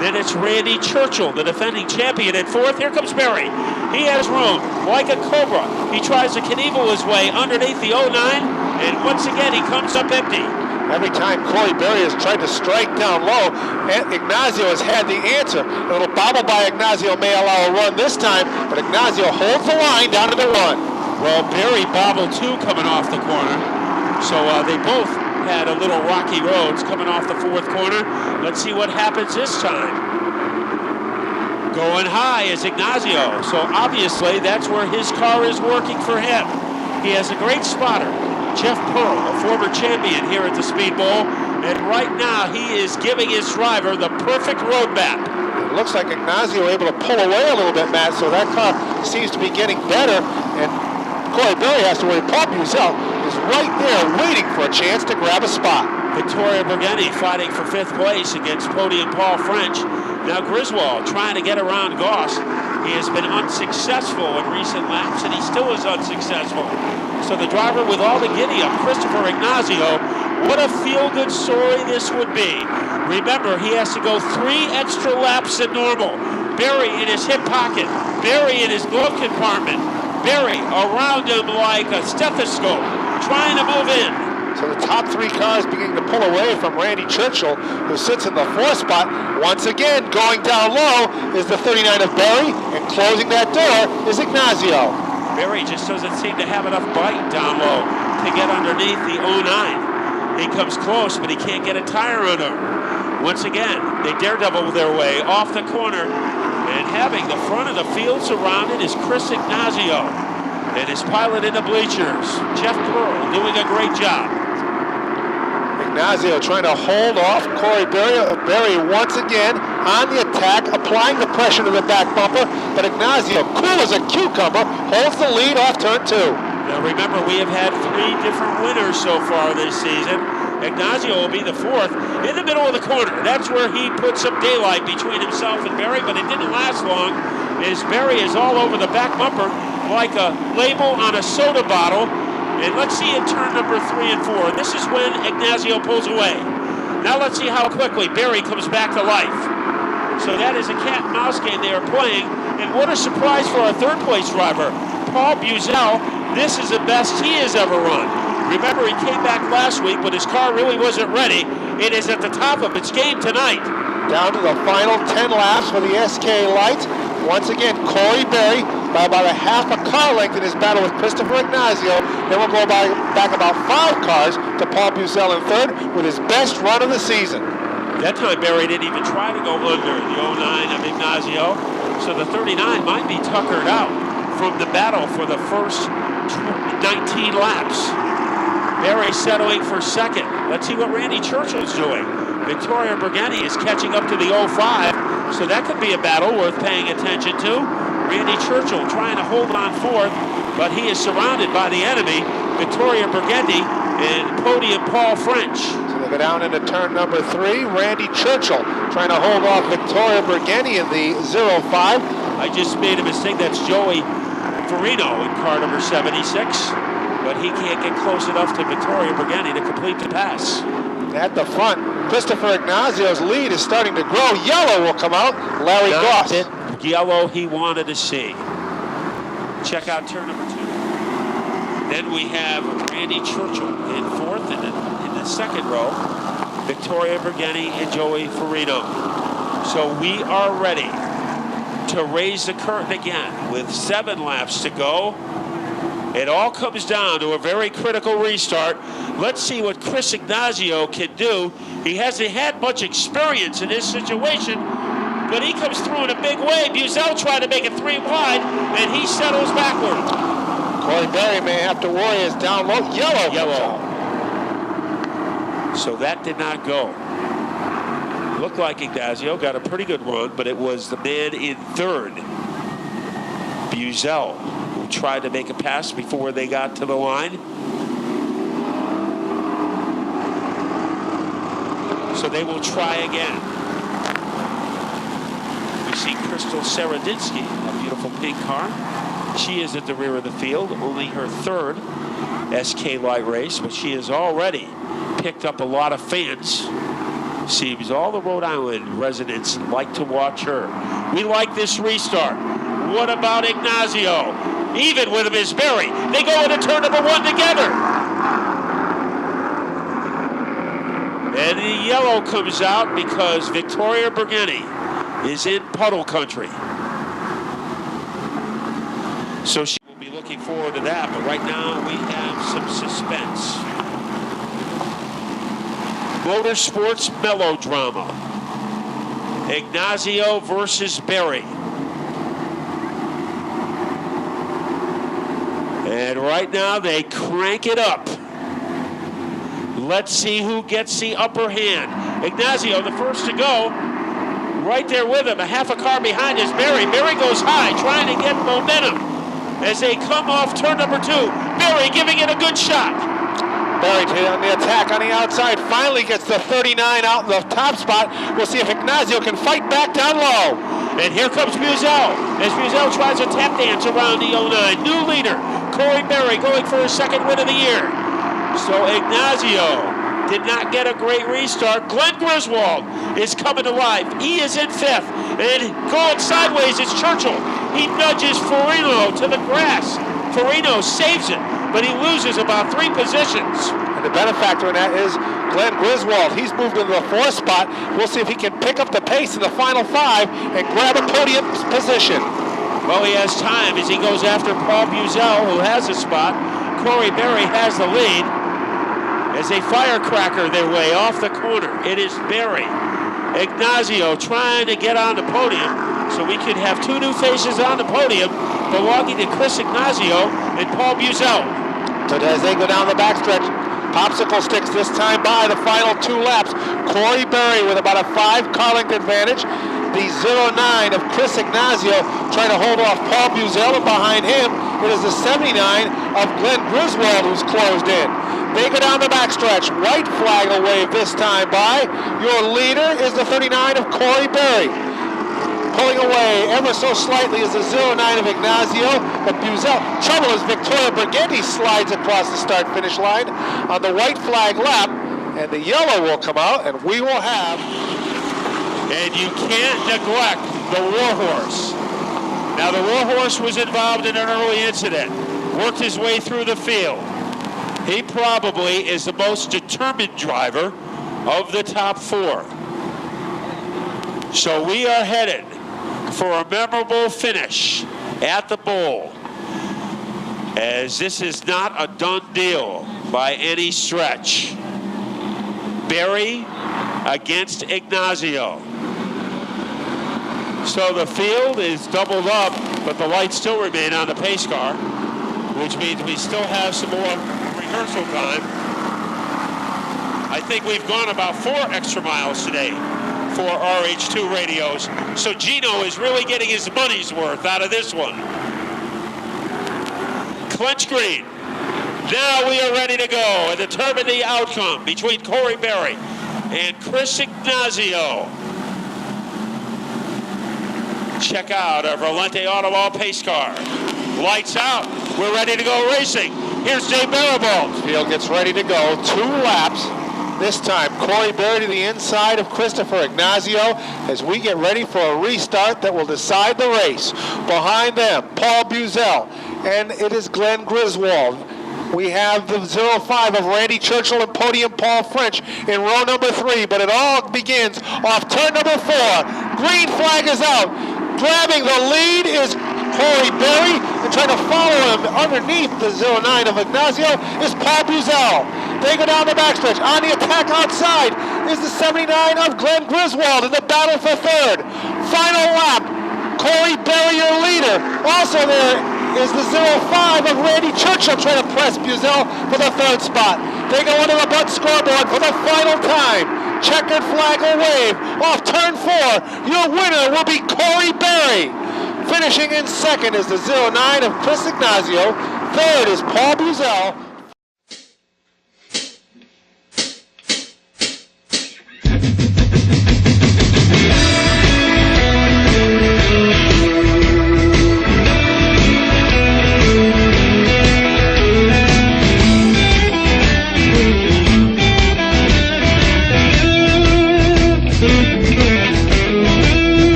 Then it's Randy Churchill, the defending champion, at 4th. Here comes Berry. He has room, like a cobra. He tries to Knievel his way underneath the 09, and once again he comes up empty. Every time Corey Berry has tried to strike down low, Ignazio has had the answer. A little bobble by Ignazio may allow a run this time, but Ignazio holds the line down to the 1. Well, Berry bobbled too coming off the corner. So they both had a little rocky roads coming off the 4th corner. Let's see what happens this time. Going high is Ignazio, so obviously that's where his car is working for him. He has a great spotter, Jeff Pearl, a former champion here at the Speedbowl, and right now he is giving his driver the perfect road map. It looks like Ignazio able to pull away a little bit, Matt, so that car seems to be getting better, and Corey Berry has to worry. Paul Buzel is right there waiting for a chance to grab a spot. Victoria Burgundy fighting for 5th place against podium Paul French. Now Griswold trying to get around Goss. He has been unsuccessful in recent laps, and he still is unsuccessful. So the driver with all the giddy-up, Christopher Ignazio, what a feel-good story this would be. Remember, he has to go 3 extra laps than normal. Berry in his hip pocket, Berry in his glove compartment, Berry around him like a stethoscope, trying to move in. So the top 3 cars beginning to pull away from Randy Churchill, who sits in the 4th spot. Once again, going down low is the 39 of Berry, and closing that door is Ignazio. Berry just doesn't seem to have enough bite down low. to get underneath the 09. He comes close, but he can't get a tire under. Once again, they daredevil their way off the corner, and having the front of the field surrounded is Chris Ignazio and his pilot in the bleachers, Jeff Pearl, doing a great job. Ignazio trying to hold off Corey Berry. Berry once again on the attack, applying the pressure to the back bumper, but Ignazio, cool as a cucumber, holds the lead off turn 2. Now remember, we have had 3 different winners so far this season. Ignazio will be the 4th in the middle of the corner. That's where he put some daylight between himself and Berry, but it didn't last long, as Berry is all over the back bumper like a label on a soda bottle. And let's see in turn number 3 and 4. This is when Ignazio pulls away. Now let's see how quickly Berry comes back to life. So that is a cat and mouse game they are playing. And what a surprise for our 3rd place driver, Paul Buzel. This is the best he has ever run. Remember, he came back last week, but his car really wasn't ready. It is at the top of its game tonight. Down to the final 10 laps for the SK Lights. Once again, Corey Berry by about a half a car length in his battle with Christopher Ignazio. Then we'll go back about 5 cars to Paul Buzel in 3rd with his best run of the season. That time, Berry didn't even try to go under the 09 of Ignazio. So the 39 might be tuckered out from the battle for the first 19 laps. Berry settling for 2nd. Let's see what Randy Churchill's doing. Victoria Bergeni is catching up to the 05, so that could be a battle worth paying attention to. Randy Churchill trying to hold on 4th, but he is surrounded by the enemy, Victoria Bergeni and podium Paul French. So they go down into turn number 3. Randy Churchill trying to hold off Victoria Bergeni in the 05. I just made a mistake. That's Joey Farino in car number 76. But he can't get close enough to Victoria Bergeni to complete the pass. At the front, Christopher Ignazio's lead is starting to grow. Yellow will come out. Larry Goss. Yellow he wanted to see. Check out turn number 2. Then we have Randy Churchill in 4th, and in the 2nd row, Victoria Bergeni and Joey Farino. So we are ready to raise the curtain again with 7 laps to go. It all comes down to a very critical restart. Let's see what Chris Ignazio can do. He hasn't had much experience in this situation, but he comes through in a big way. Buzel tried to make it 3 wide, and he settles backward. Corey Berry may have to worry as down low. Yellow. So that did not go. Looked like Ignazio got a pretty good run, but it was the man in 3rd, Buzel, who tried to make a pass before they got to the line. So they will try again. We see Crystal Saradinsky, a beautiful pink car. She is at the rear of the field, only her 3rd SK Light race, but she has already picked up a lot of fans. Seems all the Rhode Island residents like to watch her. We like this restart. What about Ignazio? Even with Miss Berry, they go into turn number 1 together. And the yellow comes out because Victoria Bergeni is in puddle country. So she will be looking forward to that, but right now we have some suspense. Motorsports melodrama. Ignazio versus Berry. And right now they crank it up. Let's see who gets the upper hand. Ignazio, the first to go, right there with him. A half a car behind is Berry. Berry goes high, trying to get momentum as they come off turn number 2. Berry giving it a good shot. Berry on the attack on the outside. Finally gets the 39 out in the top spot. We'll see if Ignazio can fight back down low. And here comes Buzel as Buzel tries a tap dance around the 09. New leader, Corey Berry, going for his 2nd win of the year. So Ignazio did not get a great restart. Glenn Griswold is coming to life. He is in 5th. And going sideways is Churchill. He nudges Farino to the grass. Farino saves it, but he loses about 3 positions. And the benefactor in that is Glenn Griswold. He's moved into the 4th spot. We'll see if he can pick up the pace in the final 5 and grab a podium position. Well, he has time as he goes after Paul Buzel, who has a spot. Corey Berry has the lead as they firecracker their way off the corner. It is Berry. Ignacio trying to get on the podium so we could have two new faces on the podium belonging to Chris Ignacio and Paul Buzel. So as they go down the backstretch, popsicle sticks this time by the final 2 laps. Corey Berry with about a 5-car length advantage. The 09 of Chris Ignacio trying to hold off Paul Buzel, and behind him it is the 79 of Glenn Griswold who's closed in. They go down the backstretch. White flag will wave this time by. Your leader is the 39 of Corey Berry. Pulling away ever so slightly is the 09 of Ignacio, but Buzel. Trouble is Victoria Briganti slides across the start-finish line on the white flag lap, and the yellow will come out, and we will have... And you can't neglect the Warhorse. Now, the Warhorse was involved in an early incident, worked his way through the field. He probably is the most determined driver of the top 4. So we are headed for a memorable finish at the bowl, as this is not a done deal by any stretch. Berry against Ignacio. So the field is doubled up, but the lights still remain on the pace car, which means we still have some more rehearsal time. I think we've gone about 4 extra miles today for RH2 radios, so Gino is really getting his money's worth out of this one. Clinch green. Now we are ready to go and determine the outcome between Corey Berry and Chris Ignacio. Check out our Valente Autoball pace car. Lights out. We're ready to go racing. Here's Dave Barabalt. Field gets ready to go. 2 laps. This time, Corey Berry to the inside of Christopher Ignacio as we get ready for a restart that will decide the race. Behind them, Paul Buzel, and it is Glenn Griswold. We have the 05 of Randy Churchill and Podium Paul French in row number 3, but it all begins off turn number 4. Green flag is out. Grabbing the lead is Corey Berry, and trying to follow him underneath the 09 of Ignacio is Paul Buzel. They go down the backstretch. On the attack outside is the 79 of Glenn Griswold in the battle for 3rd. Final lap, Corey Berry, your leader. Also there is the 05 of Randy Churchill trying to press Buzel for the 3rd spot. They go under the butt scoreboard for the final time. Checkered flag will wave. Off turn 4, your winner will be Corey Berry. Finishing in 2nd is the 09 of Chris Ignacio. 3rd is Paul Buzel.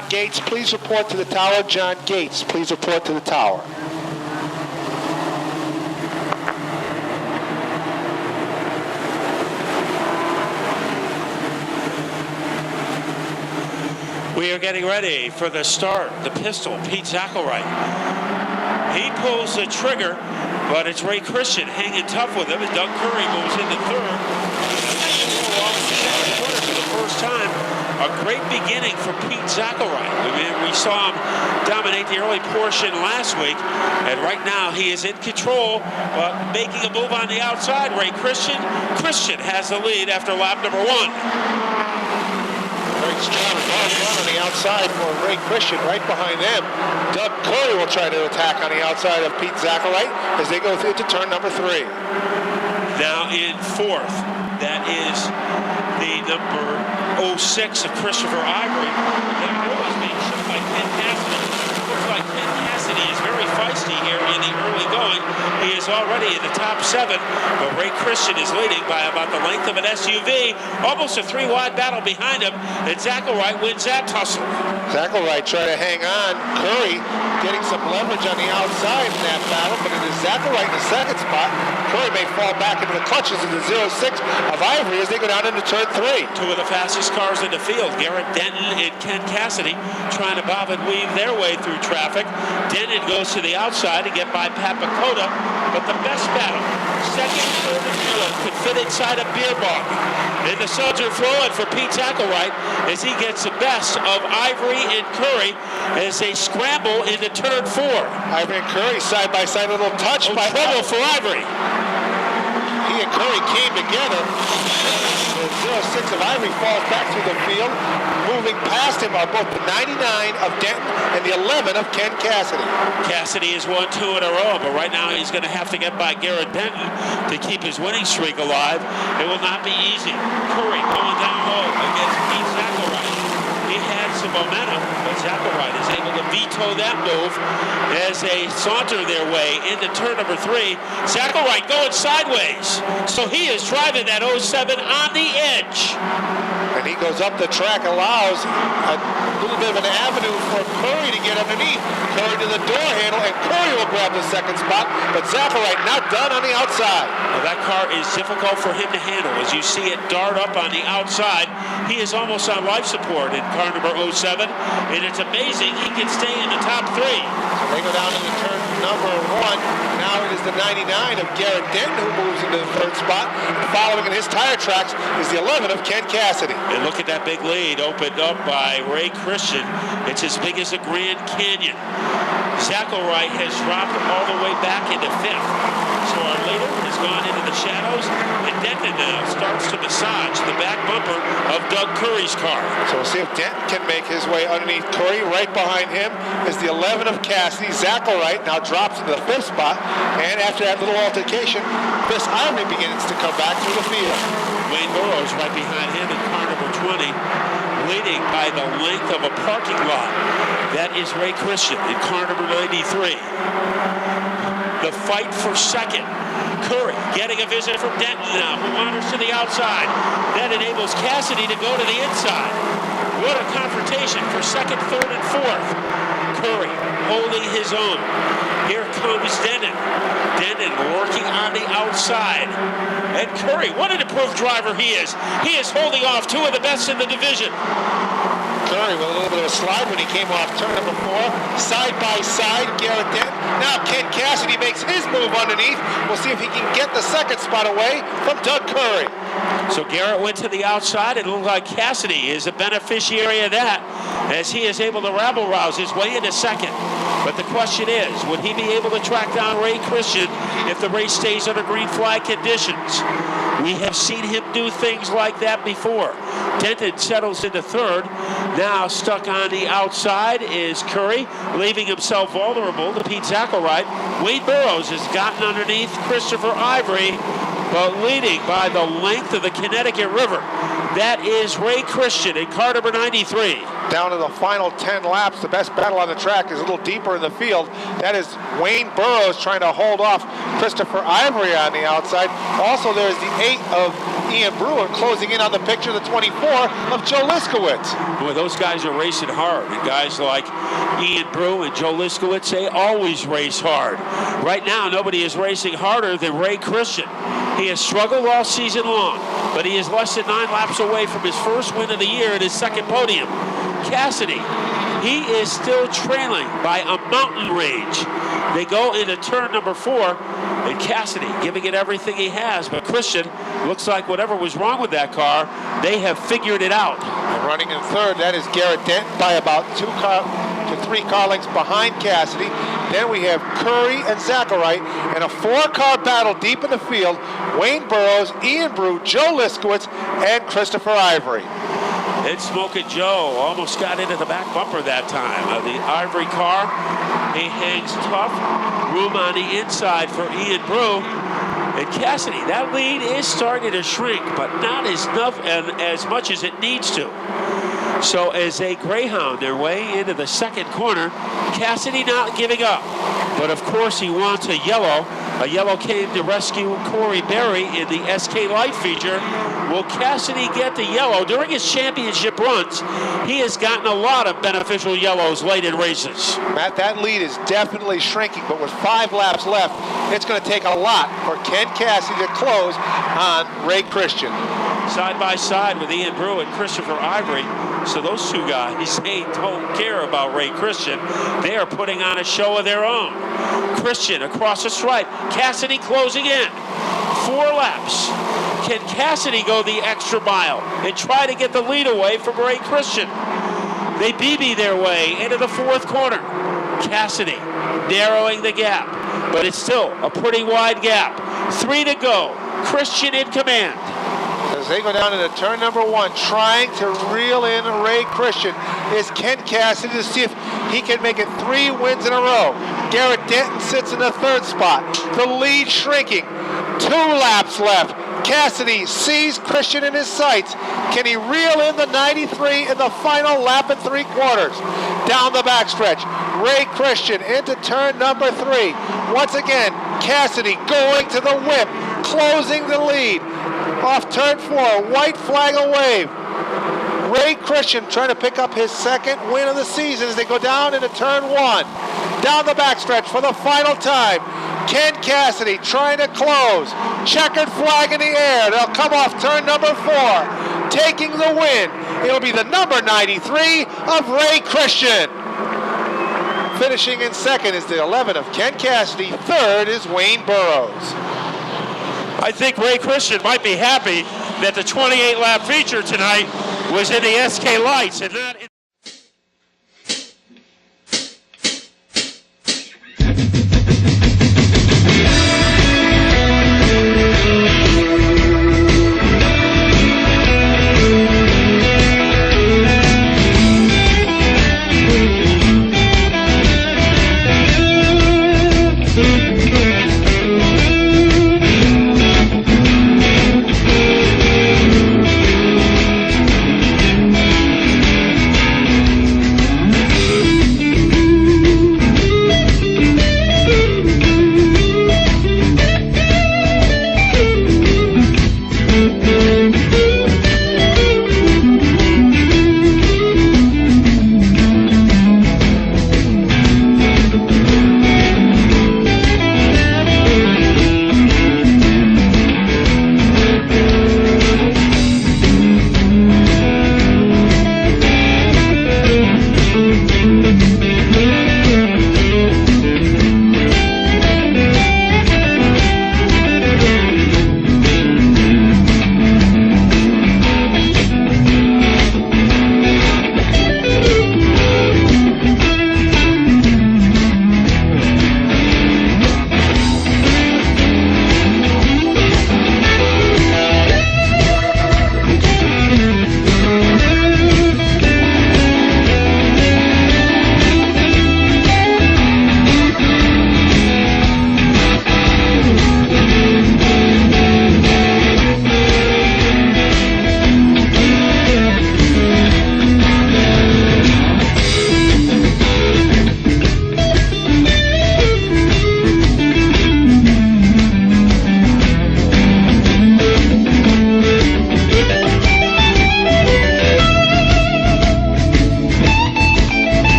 John Gates, please report to the tower. John Gates, please report to the tower. We are getting ready for the start. The pistol, Pete Zackelwright. He pulls the trigger, but it's Ray Christian hanging tough with him, and Doug Curry moves into third. For the first time, a great beginning for Pete Zackelwright. I mean, we saw him dominate the early portion last week, and right now he is in control, but making a move on the outside. Ray Christian. Christian has the lead after lap number 1. Great job on the outside for Ray Christian. Right behind them, Doug Curry will try to attack on the outside of Pete Zackelwright as they go through to turn number 3. Now in fourth, that is the number 06 of Christopher Ivory. That was being shot by Ken Cassidy. Looks like Ken Cassidy is very feisty here in the early going. He is already in the top 7, but Ray Christian is leading by about the length of an SUV. Almost a 3-wide battle behind him, and Zackelwright wins that tussle. Zackelwright trying to hang on. Curry getting some leverage on the outside in that battle, but it is Zackelwright in the second spot. Curry may fall back into the clutches of the 06 of Ivory as they go down into turn 3. Two of the fastest cars in the field, Garrett Denton and Ken Cassidy, trying to bob and weave their way through traffic. Denton goes to the outside to get by Pat Bakota, but the best battle, second, third, and fourth, could fit inside a beer bong. And the suds are flowing for Pete Zackelwright as he gets the best of Ivory and Curry as they scramble into turn 4. Ivory and Curry side by side, a little touch by trouble for Ivory. He and Curry came together. The 06 of Ivory falls back through the field. Moving past him are both the 99 of Denton and the 11 of Ken Cassidy. Cassidy has won 2 in a row, but right now he's going to have to get by Garrett Denton to keep his winning streak alive. It will not be easy. Curry going down low against Pete Zackelwright. He had some momentum, but Zackelwright is able to veto that move as they saunter their way into turn number 3. Zackelwright going sideways, so he is driving that 07 on the edge. And he goes up the track, allows a little bit of an avenue for Curry to get underneath. Curry to the door handle, and Curry will grab the second spot, but Zackelwright not done on the outside. Well, that car is difficult for him to handle. As you see it dart up on the outside, he is almost on life support in car number 07, and it's amazing he can stay in the top 3. So they go down into turn number 1. Now it is the 99 of Garrett Denton who moves into the third spot. And following in his tire tracks is the 11 of Ken Cassidy. And look at that big lead opened up by Ray Christian. It's as big as the Grand Canyon. Zackelwright has dropped all the way back into 5th. So our leader has gone into the shadows, and Denton now starts to massage the back bumper of Doug Curry's car. So we'll see if Denton can make his way underneath Curry. Right behind him is the 11 of Cassidy. Zackelwright now drops into the 5th spot, and after that little altercation, Chris Ivory begins to come back through the field. Wayne Burrows right behind him in car number 20, leading by the length of a parking lot. That is Ray Christian in car number 93. The fight for second. Curry getting a visit from Denton now, who wanders to the outside. That enables Cassidy to go to the inside. What a confrontation for second, third, and fourth. Curry holding his own. Here comes Denton. Denton working on the outside. And Curry, what an improved driver he is. He is holding off 2 of the best in the division. Curry with a little bit of a slide when he came off turn number 4. Side by side, Garrett Denton. Now Ken Cassidy makes his move underneath. We'll see if he can get the second spot away from Doug Curry. So Garrett went to the outside. It looked like Cassidy is a beneficiary of that as he is able to rabble-rouse his way into second. But the question is, would he be able to track down Ray Christian if the race stays under green flag conditions? We have seen him do things like that before. Denton settles into third. Now stuck on the outside is Curry, leaving himself vulnerable to Pete Zackelwright. Wade Burrows has gotten underneath Christopher Ivory, but leading by the length of the Connecticut River. That is Ray Christian in car number 93. down to the final 10 laps. The best battle on the track is a little deeper in the field. That is Wayne Burrows trying to hold off Christopher Ivory on the outside. Also, there's the 8 of Ian Brewer closing in on the picture, the 24 of Joe Liskowitz. Boy, those guys are racing hard. And guys like Ian Brew and Joe Liskowitz, they always race hard. Right now, nobody is racing harder than Ray Christian. He has struggled all season long, but he is less than 9 laps away from his first win of the year and his second podium. Cassidy, he is still trailing by a mountain range. They go into turn number 4, and Cassidy giving it everything he has, but Christian looks like whatever was wrong with that car, they have figured it out. And running in third, that is Garrett Denton by about 2 to 3 car lengths behind Cassidy. Then we have Curry and Zachariah in a 4-car battle deep in the field. Wayne Burrows, Ian Brew, Joe Liskowitz, and Christopher Ivory. And Smokin' Joe almost got into the back bumper that time. The Ivory car, he hangs tough. Room on the inside for Ian Brew. And Cassidy, that lead is starting to shrink, but not as much as it needs to. So as they greyhound their way into the second corner, Cassidy not giving up. But of course he wants a yellow. A yellow came to rescue Corey Berry in the SK Light feature. Will Cassidy get the yellow? During his championship runs, he has gotten a lot of beneficial yellows late in races. Matt, that lead is definitely shrinking, but with 5 laps left, it's going to take a lot for Ken Cassidy to close on Ray Christian. Side by side with Ian Brew and Christopher Ivory. So those 2 guys, they don't care about Ray Christian. They are putting on a show of their own. Christian across the stripe. Cassidy closing in. 4 laps. Can Cassidy go the extra mile and try to get the lead away from Ray Christian? They BB their way into the 4th corner. Cassidy narrowing the gap, but it's still a pretty wide gap. 3 to go. Christian in command. As they go down into turn number 1, trying to reel in Ray Christian is Ken Cassidy to see if he can make it 3 wins in a row. Garrett Denton sits in the 3rd spot. The lead shrinking. 2 laps left. Cassidy sees Christian in his sights. Can he reel in the 93 in the final lap and 3/4? Down the backstretch, Ray Christian into turn number 3. Once again, Cassidy going to the whip, closing the lead. Off turn 4, white flag a wave. Ray Christian trying to pick up his 2nd win of the season as they go down into turn 1. Down the backstretch for the final time. Ken Cassidy trying to close. Checkered flag in the air. They'll come off turn number 4. Taking the win. It'll be the number 93 of Ray Christian. Finishing in 2nd is the 11 of Ken Cassidy. 3rd is Wayne Burrows. I think Ray Christian might be happy that the 28-lap feature tonight was in the SK Lights and not in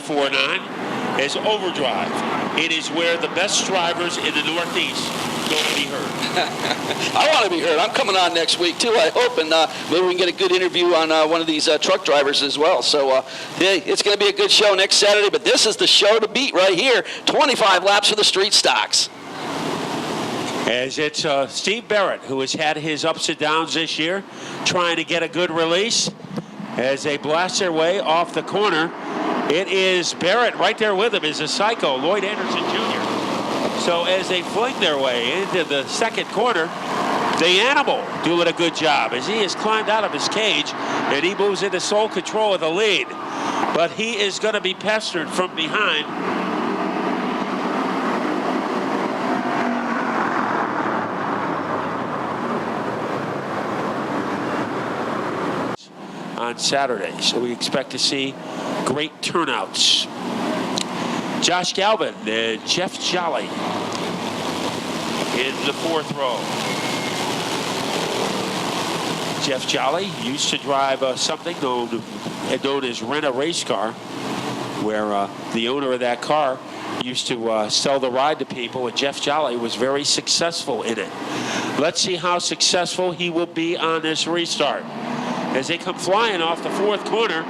94.9 is Overdrive. It is where the best drivers in the Northeast go to be heard. I want to be heard. I'm coming on next week, too, I hope, and maybe we can get a good interview on one of these truck drivers as well. So, hey, it's going to be a good show next Saturday, but this is the show to beat right here. 25 laps for the street stocks. As it's Steve Barrett, who has had his ups and downs this year, trying to get a good release as they blast their way off the corner. It is Barrett right there with him, is a psycho, Lloyd Anderson Jr. So as they fling their way into the second corner, the Animal doing a good job as he has climbed out of his cage and he moves into sole control of the lead. But he is going to be pestered from behind. On Saturday, so we expect to see great turnouts. Josh Galvin and Jeff Jolly in the fourth row. Jeff Jolly used to drive something known as Rent a Race Car, where the owner of that car used to sell the ride to people, and Jeff Jolly was very successful in it. Let's see how successful he will be on this restart. As they come flying off the fourth corner,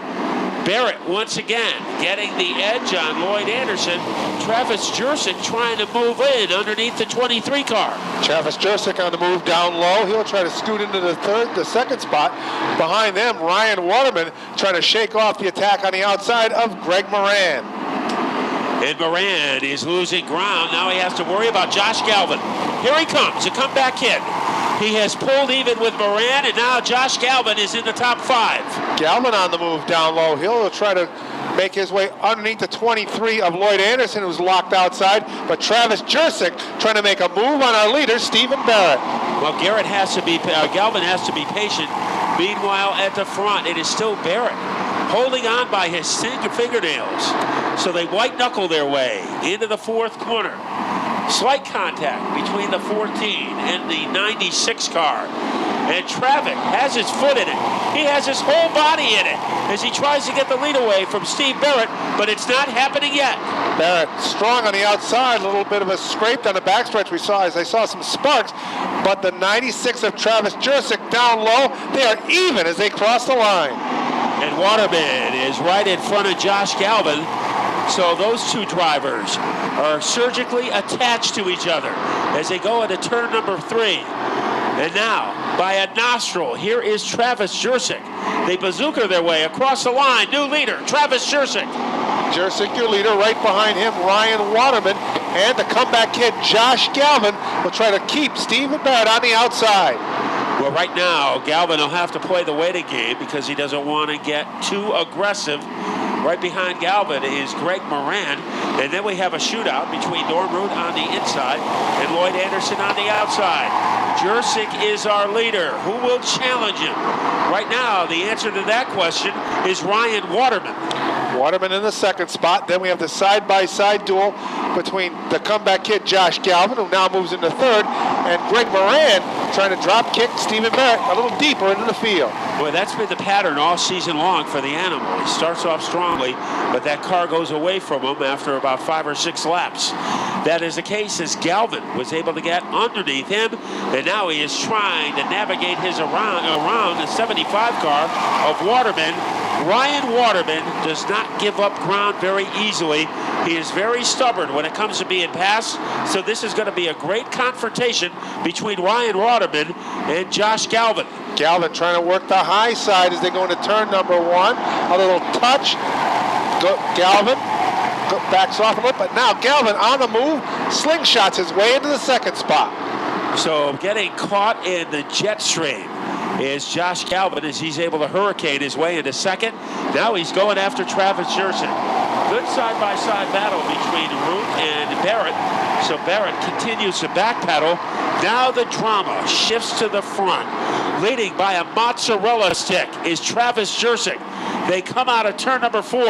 Barrett once again getting the edge on Lloyd Anderson. Travis Jersick trying to move in underneath the 23 car. Travis Jersick on the move down low. He'll try to scoot into the second spot. Behind them, Ryan Waterman trying to shake off the attack on the outside of Greg Moran. And Moran is losing ground. Now he has to worry about Josh Galvin. Here he comes, a comeback kid. He has pulled even with Moran, and now Josh Galvin is in the top 5. Galvin on the move down low. He'll try to make his way underneath the 23 of Lloyd Anderson, who's locked outside. But Travis Jersick trying to make a move on our leader, Stephen Barrett. Well, Galvin has to be patient. Meanwhile, at the front, it is still Barrett holding on by his fingernails. So they white-knuckle their way into the fourth corner. Slight contact between the 14 and the 96 car. And Travick has his foot in it. He has his whole body in it as he tries to get the lead away from Steve Barrett, but it's not happening yet. Barrett strong on the outside, a little bit of a scrape down the backstretch I saw some sparks, but the 96 of Travis Jersick down low, they are even as they cross the line. And Waterman is right in front of Josh Galvin. So those two drivers are surgically attached to each other as they go into turn number 3. And now, by a nostril, here is Travis Jersick. They bazooka their way across the line. New leader, Travis Jersick. Jersick, your leader. Right behind him, Ryan Waterman. And the comeback kid, Josh Galvin, will try to keep Stephen Barrett on the outside. Well, right now, Galvin will have to play the waiting game because he doesn't want to get too aggressive. Right behind Galvin is Greg Moran. And then we have a shootout between Norm Root on the inside and Lloyd Anderson on the outside. Jersick is our leader. Who will challenge him? Right now, the answer to that question is Ryan Waterman. Waterman in the second spot. Then we have the side-by-side duel between the comeback kid Josh Galvin, who now moves into third, and Greg Moran trying to drop kick Stephen Barrett a little deeper into the field. Boy, that's been the pattern all season long for the Animal. He starts off strongly, but that car goes away from him after about 5 or 6 laps. That is the case as Galvin was able to get underneath him, and now he is trying to navigate his around the 75 car of Waterman. Ryan Waterman does not give up ground very easily. He is very stubborn when it comes to being passed, so this is going to be a great confrontation between Ryan Waterman and Josh Galvin. Galvin trying to work the high side as they go into turn number 1. A little touch. Galvin backs off a little, but now Galvin on the move, slingshots his way into the second spot. So getting caught in the jet stream is Josh Galvin as he's able to hurricane his way into second. Now he's going after Travis Jersick. Good side-by-side battle between Root and Barrett. So Barrett continues to backpedal. Now the drama shifts to the front. Leading by a mozzarella stick is Travis Jersick. They come out of turn number 4.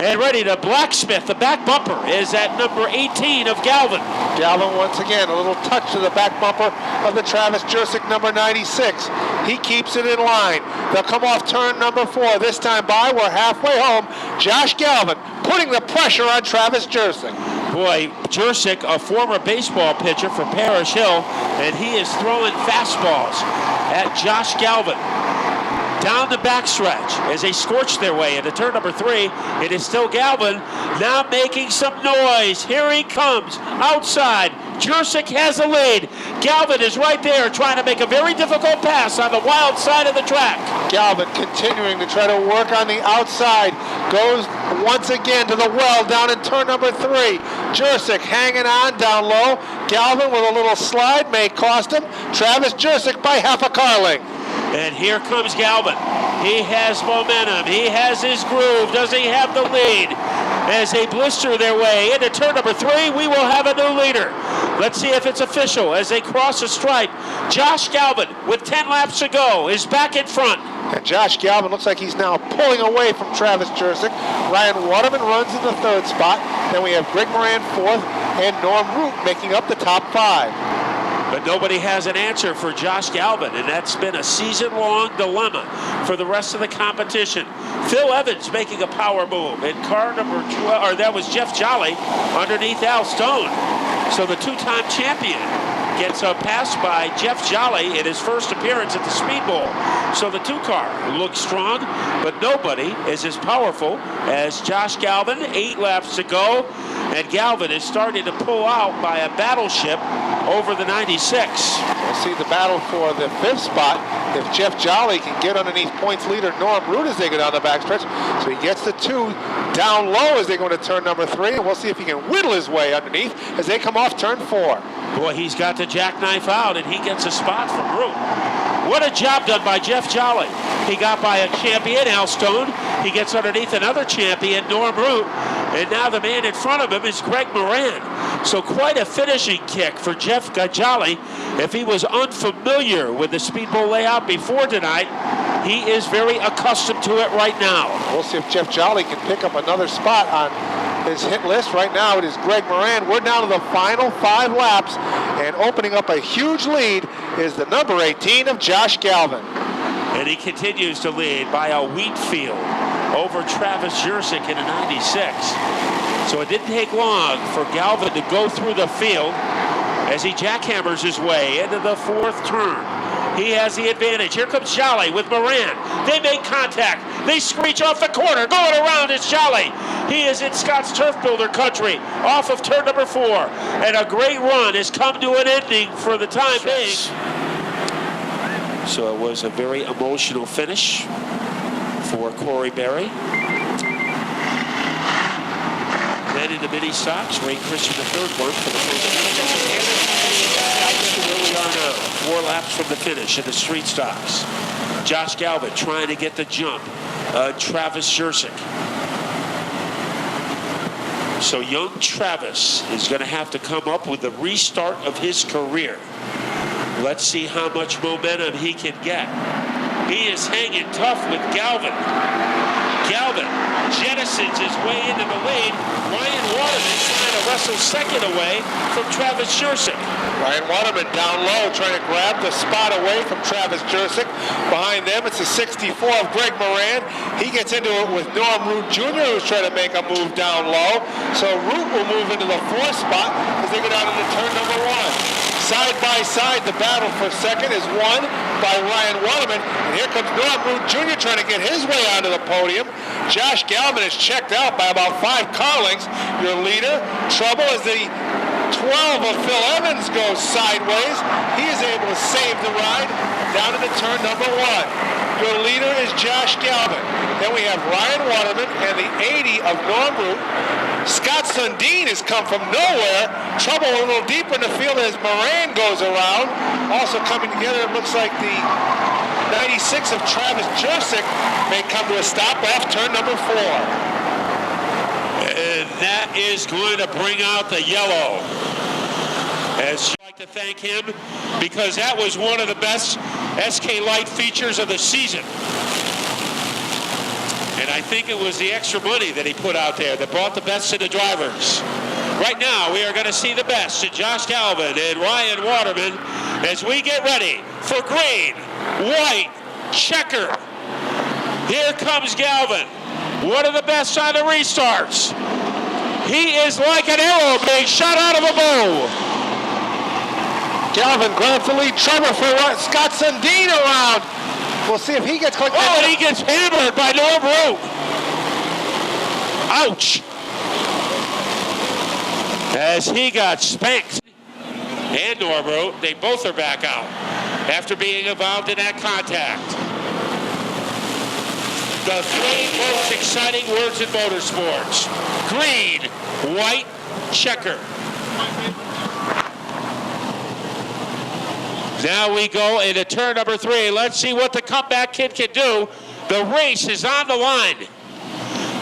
And ready to blacksmith. The back bumper is at number 18 of Galvin. Galvin once again, a little touch to the back bumper of the Travis Jurczyk number 96. He keeps it in line. They'll come off turn number 4. This time by, we're halfway home. Josh Galvin putting the pressure on Travis Jurczyk. Boy, Jurczyk, a former baseball pitcher for Parish Hill, and he is throwing fastballs at Josh Galvin. Down the backstretch as they scorch their way into turn number 3. It is still Galvin now making some noise. Here he comes outside. Jurczyk has the lead. Galvin is right there trying to make a very difficult pass on the wild side of the track. Galvin continuing to try to work on the outside. Goes once again to the well down in turn number 3. Jurczyk hanging on down low. Galvin with a little slide may cost him. Travis Jurczyk by half a car length. And here comes Galvin. He has momentum. He has his groove. Does he have the lead? As they blister their way into turn number 3, we will have a new leader. Let's see if it's official as they cross the stripe. Josh Galvin, with 10 laps to go, is back in front. And Josh Galvin looks like he's now pulling away from Travis Jurczyk. Ryan Waterman runs in the 3rd spot. Then we have Greg Moran 4th and Norm Root making up the top 5. But nobody has an answer for Josh Galvin, and that's been a season-long dilemma for the rest of the competition. Phil Evans making a power move in car number 12, or that was Jeff Jolly underneath Al Stone. So the 2-time champion gets a pass by Jeff Jolly in his first appearance at the Speedbowl. So the 2-car looks strong, but nobody is as powerful as Josh Galvin. 8 laps to go, and Galvin is starting to pull out by a battleship over the 96. We'll see the battle for the 5th spot. If Jeff Jolly can get underneath points leader Norm Root as they go down the backstretch. So he gets the 2 down low as they go into turn number 3, and we'll see if he can whittle his way underneath as they come off turn 4. Boy, he's got the jackknife out, and he gets a spot from Root. What a job done by Jeff Jolly. He got by a champion, Al Stone. He gets underneath another champion, Norm Root. And now the man in front of him is Greg Moran. So quite a finishing kick for Jeff Jolly. If he was unfamiliar with the Speedbowl layout before tonight, he is very accustomed to it right now. We'll see if Jeff Jolly can pick up another spot on his hit list. Right now it is Greg Moran. We're down to the final 5 laps, and opening up a huge lead is the number 18 of Josh Galvin. And he continues to lead by a wheat field over Travis Jurczyk in a 96. So it didn't take long for Galvin to go through the field as he jackhammers his way into the 4th turn. He has the advantage. Here comes Jolly with Moran. They make contact. They screech off the corner. Going around is Jolly. He is in Scott's Turf Builder country off of turn number 4. And a great run has come to an ending for the time being. So it was a very emotional finish for Corey Berry. Then in the mini stocks, Ray Christian the 3rd one for the first. Where we are now, 4 laps from the finish in the street stocks. Josh Galvin trying to get the jump. Travis Jurczyk. So young Travis is going to have to come up with the restart of his career. Let's see how much momentum he can get. He is hanging tough with Galvin. Galvin jettisons his way into the lead. Ryan Waterman trying to wrestle second away from Travis Jurczyk. Ryan Waterman down low trying to grab the spot away from Travis Jurczyk. Behind them, it's the 64 of Greg Moran. He gets into it with Norm Root Jr., who's trying to make a move down low. So Root will move into the 4th spot as they go down into turn number 1. Side by side, the battle for second is won by Ryan Waterman. And here comes Norm Root Jr. trying to get his way onto the podium. Josh Galvin is checked out by about 5 car lengths. Your leader, trouble as the 12 of Phil Evans goes sideways. He is able to save the ride down into turn number 1. Your leader is Josh Galvin. Then we have Ryan Waterman and the 80 of Norm Root. Scott Sundin has come from nowhere. Trouble a little deeper in the field as Moran goes around. Also coming together, it looks like the 96 of Travis Jurczyk may come to a stop off turn number 4. And that is going to bring out the yellow. As I'd like to thank him because that was one of the best SK Light features of the season. And I think it was the extra money that he put out there that brought the best of the drivers. Right now, we are going to see the best in Josh Galvin and Ryan Waterman as we get ready for green, white, checker. Here comes Galvin, one of the best on the restarts. He is like an arrow being shot out of a bow. Galvin grabs the lead. Trouble for Scott Sundin around. We'll see if he gets clicked. Oh, and he gets hammered by Norm Root. Ouch. As he got spanked. And Norm Root, they both are back out after being involved in that contact. The three most exciting words in motorsports: green, white, checker. Now we go into turn number 3. Let's see what the comeback kid can do. The race is on the line.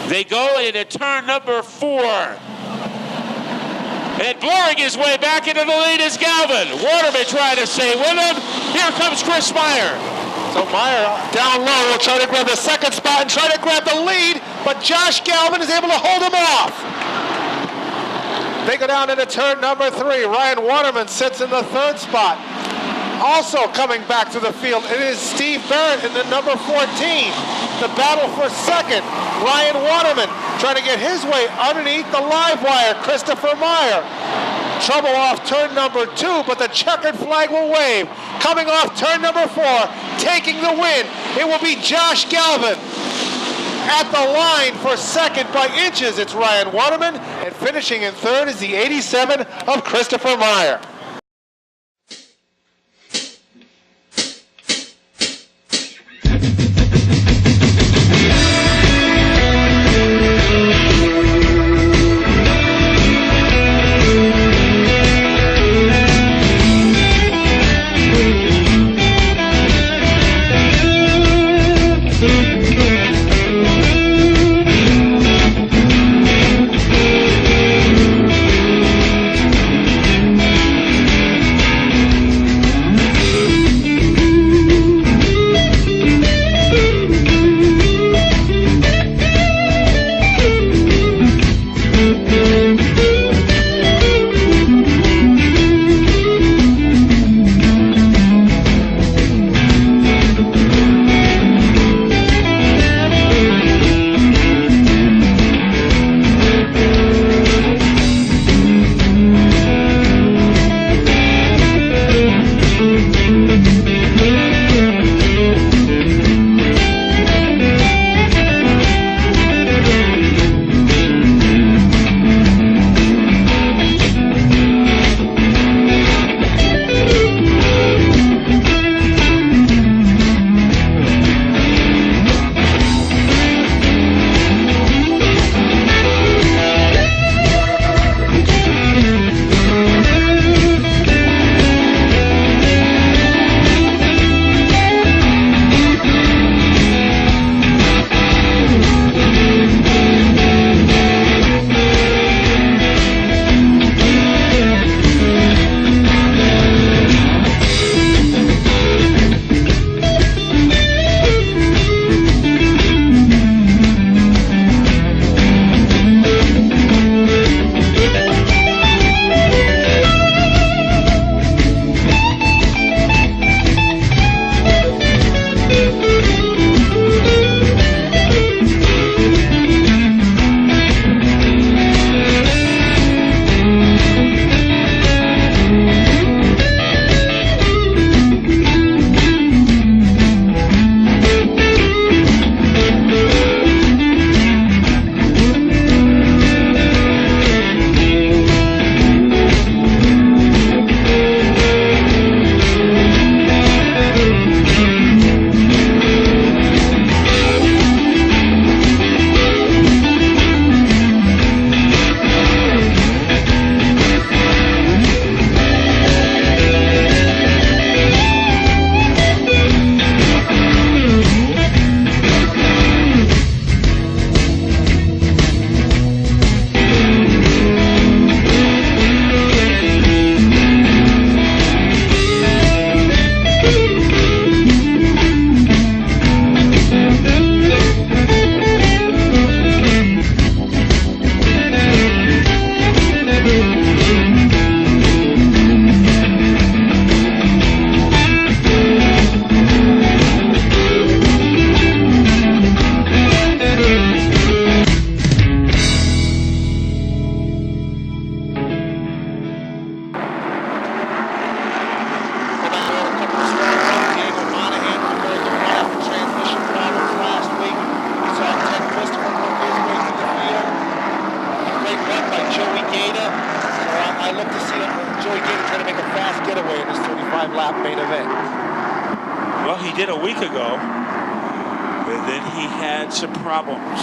They go into turn number 4. And blurring his way back into the lead is Galvin. Waterman trying to stay with him. Here comes Chris Meyer. So Meyer down low will try to grab the second spot and try to grab the lead, but Josh Galvin is able to hold him off. They go down into turn number 3. Ryan Waterman sits in the 3rd spot. Also coming back to the field, it is Steve Barrett in the number 14. The battle for second. Ryan Waterman trying to get his way underneath the live wire. Christopher Meyer. Trouble off turn number 2, but the checkered flag will wave. Coming off turn number 4, taking the win, it will be Josh Galvin. At the line for second by inches, it's Ryan Waterman, and finishing in 3rd is the 87 of Christopher Meyer. 25-lap main event. Well, he did a week ago, and then he had some problems.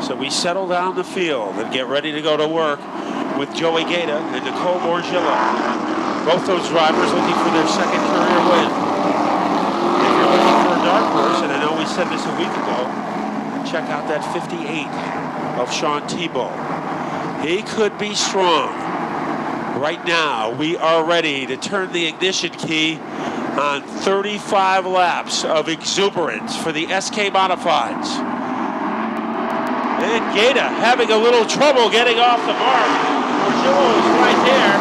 So we settle down the field and get ready to go to work with Joey Gaeta and Nicole Borgillo. Both those drivers looking for their second career win. If you're looking for a dark horse, and I know we said this a week ago, check out that 58 of Sean Tebow. He could be strong. Right now, we are ready to turn the ignition key on 35 laps of exuberance for the SK Modifieds. And Gaeta having a little trouble getting off the mark. Borgillo is right there.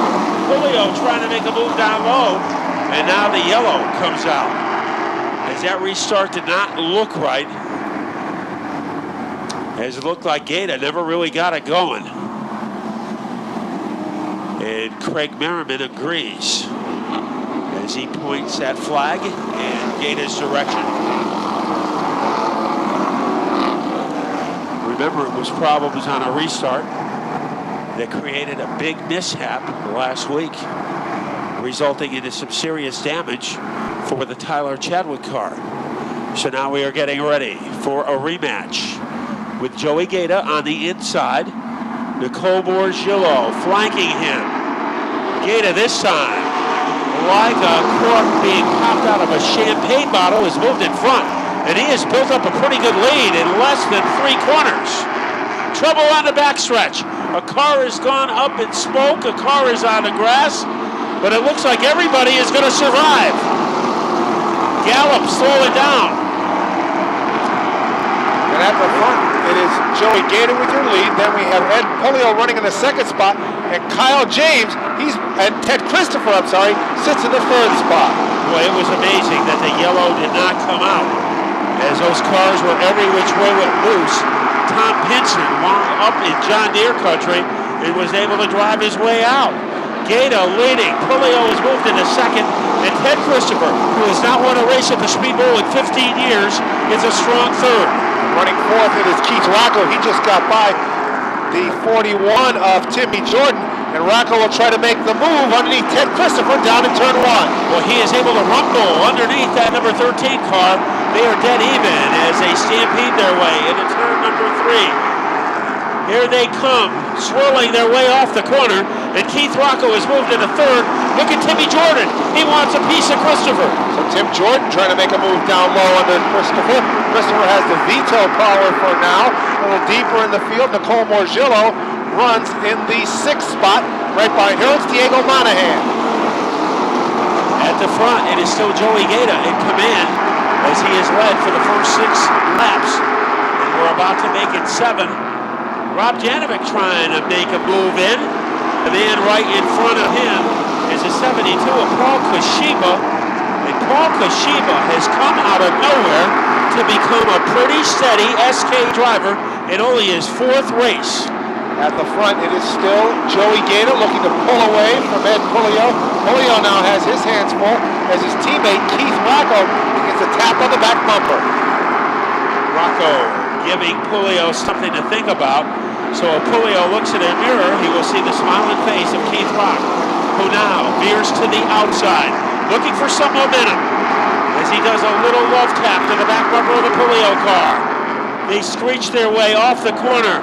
Julio trying to make a move down low. And now the yellow comes out. As that restart did not look right. As it looked like Gaeta never really got it going. And Craig Merriman agrees as he points that flag in Gaeta's direction. Remember, it was problems on a restart that created a big mishap last week, resulting in some serious damage for the Tyler Chadwick car. So now we are getting ready for a rematch with Joey Gaeta on the inside, Nicole Borgillo flanking him. Gaeta this time, like a cork being popped out of a champagne bottle, is moved in front, and he has built up a pretty good lead in less than 3 corners. Trouble on the backstretch. A car has gone up in smoke, a car is on the grass, but it looks like everybody is going to survive. Gallup slowing down. And at the front, it is Joey Gaeta with your lead. Then we have Ed Polio running in the second spot, and Kyle James, and Ted Christopher, sits in the third spot. Boy, it was amazing that the yellow did not come out. As those cars were every which way went loose, Tom Pinson wound up in John Deere country and was able to drive his way out. Gaeta leading. Polio is moved into second, and Ted Christopher, who has not won a race at the Speedbowl in 15 years, is a strong third. Running fourth, it is Keith Rocco. He just got by the 41 of Timmy Jordan, and Rocco will try to make the move underneath Ted Christopher down in turn 1. Well, he is able to rumble underneath that number 13 car. They are dead even as they stampede their way into turn number 3. Here they come, swirling their way off the corner, and Keith Rocco is moved into third. Look at Timmy Jordan. He wants a piece of Christopher. So Tim Jordan trying to make a move down low under Christopher. Christopher has the veto power for now. A little deeper in the field, Nicole Borgillo runs in the 6th spot. Right behind her, it's Diego Monahan. At the front, it is still Joey Gaeta in command as he is led for the first 6 laps. And we're about to make it 7. Rob Janovic trying to make a move in. The man right in front of him is a 72 of Paul Kashiba. And Paul Kashiba has come out of nowhere to become a pretty steady SK driver in only his 4th race. At the front, it is still Joey Gaeta looking to pull away from Ed Polio. Polio now has his hands full as his teammate Keith Rocco gets a tap on the back bumper. Rocco giving Polio something to think about. So if Polio looks in a mirror, he will see the smiling face of Keith Rock, who now veers to the outside, looking for some momentum as he does a little love tap to the back bumper of the Polio car. They screech their way off the corner.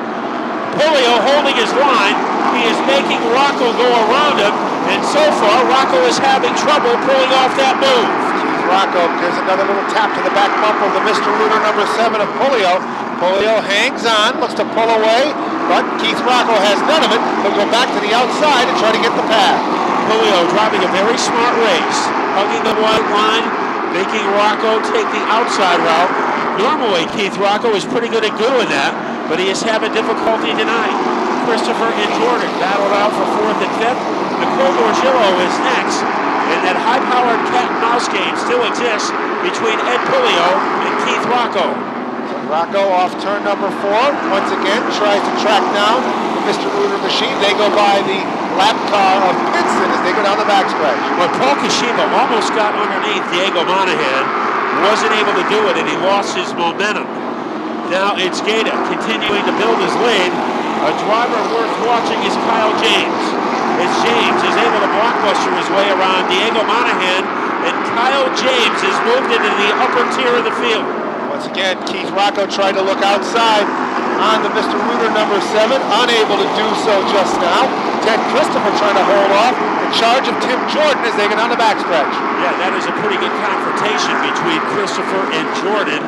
Polio holding his line. He is making Rocco go around him, and so far Rocco is having trouble pulling off that move. Keith Rocco gives another little tap to the back bumper of the Mr. Lunar number 7 of Polio. Polio hangs on, looks to pull away, but Keith Rocco has none of it. He'll go back to the outside and try to get the path. Polio driving a very smart race, hugging the white line, making Rocco take the outside route. Normally, Keith Rocco is pretty good at doing that, but he is having difficulty tonight. Christopher and Jordan battled out for 4th and 5th. Nicole Borgillo is next, and that high-powered cat-and-mouse game still exists between Ed Polio and Keith Rocco. Rocco off turn number 4, once again tries to track down the Mr. Lunar machine. They go by the lap car of Pinson as they go down the backstretch. But Paul Kashiba almost got underneath Diego Monahan, wasn't able to do it, and he lost his momentum. Now it's Gaeta continuing to build his lead. A driver worth watching is Kyle James. as James is able to blockbuster his way around Diego Monahan, and Kyle James is moved into the upper tier of the field. Once again, Keith Rocco tried to look outside on the Mr. Reuter number 7, unable to do so just now. Ted Christopher trying to hold off in charge of Tim Jordan as they get on the backstretch. Yeah, that is a pretty good confrontation between Christopher and Jordan.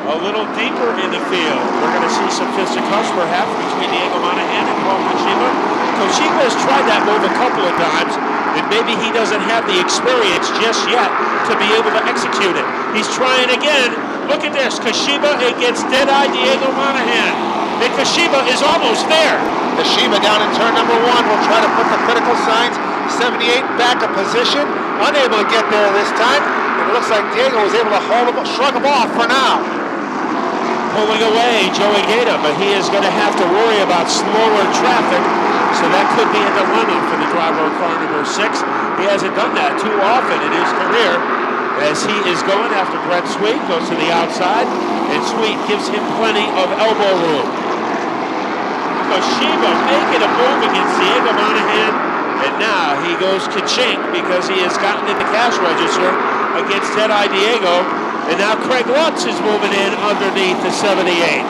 A little deeper in the field, we're going to see some fisticuffs perhaps between Diego Monahan and Paul Koshiba. Koshiba has tried that move a couple of times, and maybe he doesn't have the experience just yet to be able to execute it. He's trying again. Look at this, Koshiba against dead-eye Diego Monahan. And Koshiba is almost there. Koshiba down in turn number 1 will try to put the critical signs. 78 back of position, unable to get there this time. And it looks like Diego was able to shrug him off for now. Pulling away, Joey Gaeta, but he is going to have to worry about slower traffic, so that could be a dilemma for the driver of car number 6. He hasn't done that too often in his career, as he is going after Brett Sweet, goes to the outside, and Sweet gives him plenty of elbow room. Koshiba making a move against Diego Monahan, and now he goes ka-chink because he has gotten in the cash register against Dead-Eye Diego. And now Craig Lutz is moving in underneath the 78.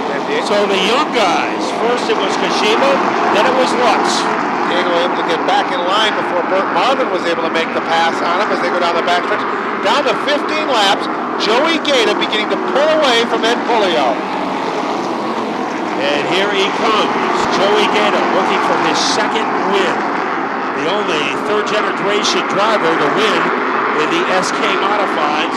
So the young guys, first it was Koshiba, then it was Lutz. Diego able to get back in line before Burt Marvin was able to make the pass on him as they go down the backstretch. Down to 15 laps, Joey Gaeta beginning to pull away from Ed Puleo. And here he comes, Joey Gaeta looking for his second win. The only third-generation driver to win in the SK Modifieds.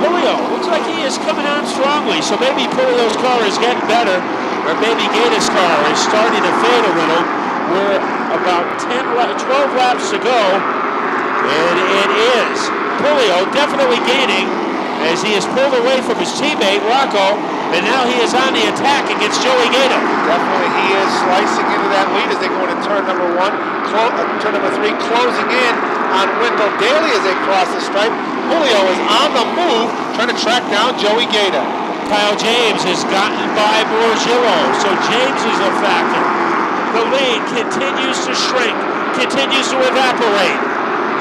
Puleo looks like he is coming on strongly, so maybe Puleo's car is getting better, or maybe Gaeta's car is starting to fade a little. We're about 12 laps to go, and it is Puleo definitely gaining as he is pulled away from his teammate, Rocco, and now he is on the attack against Joey Gaeta. Definitely he is slicing into that lead as they go into turn number 1, turn number 3, closing in on Wendell Daly as they cross the stripe. Puleo is on the move, trying to track down Joey Gaeta. Kyle James has gotten by Borgillo, so James is a factor. The lead continues to shrink, continues to evaporate.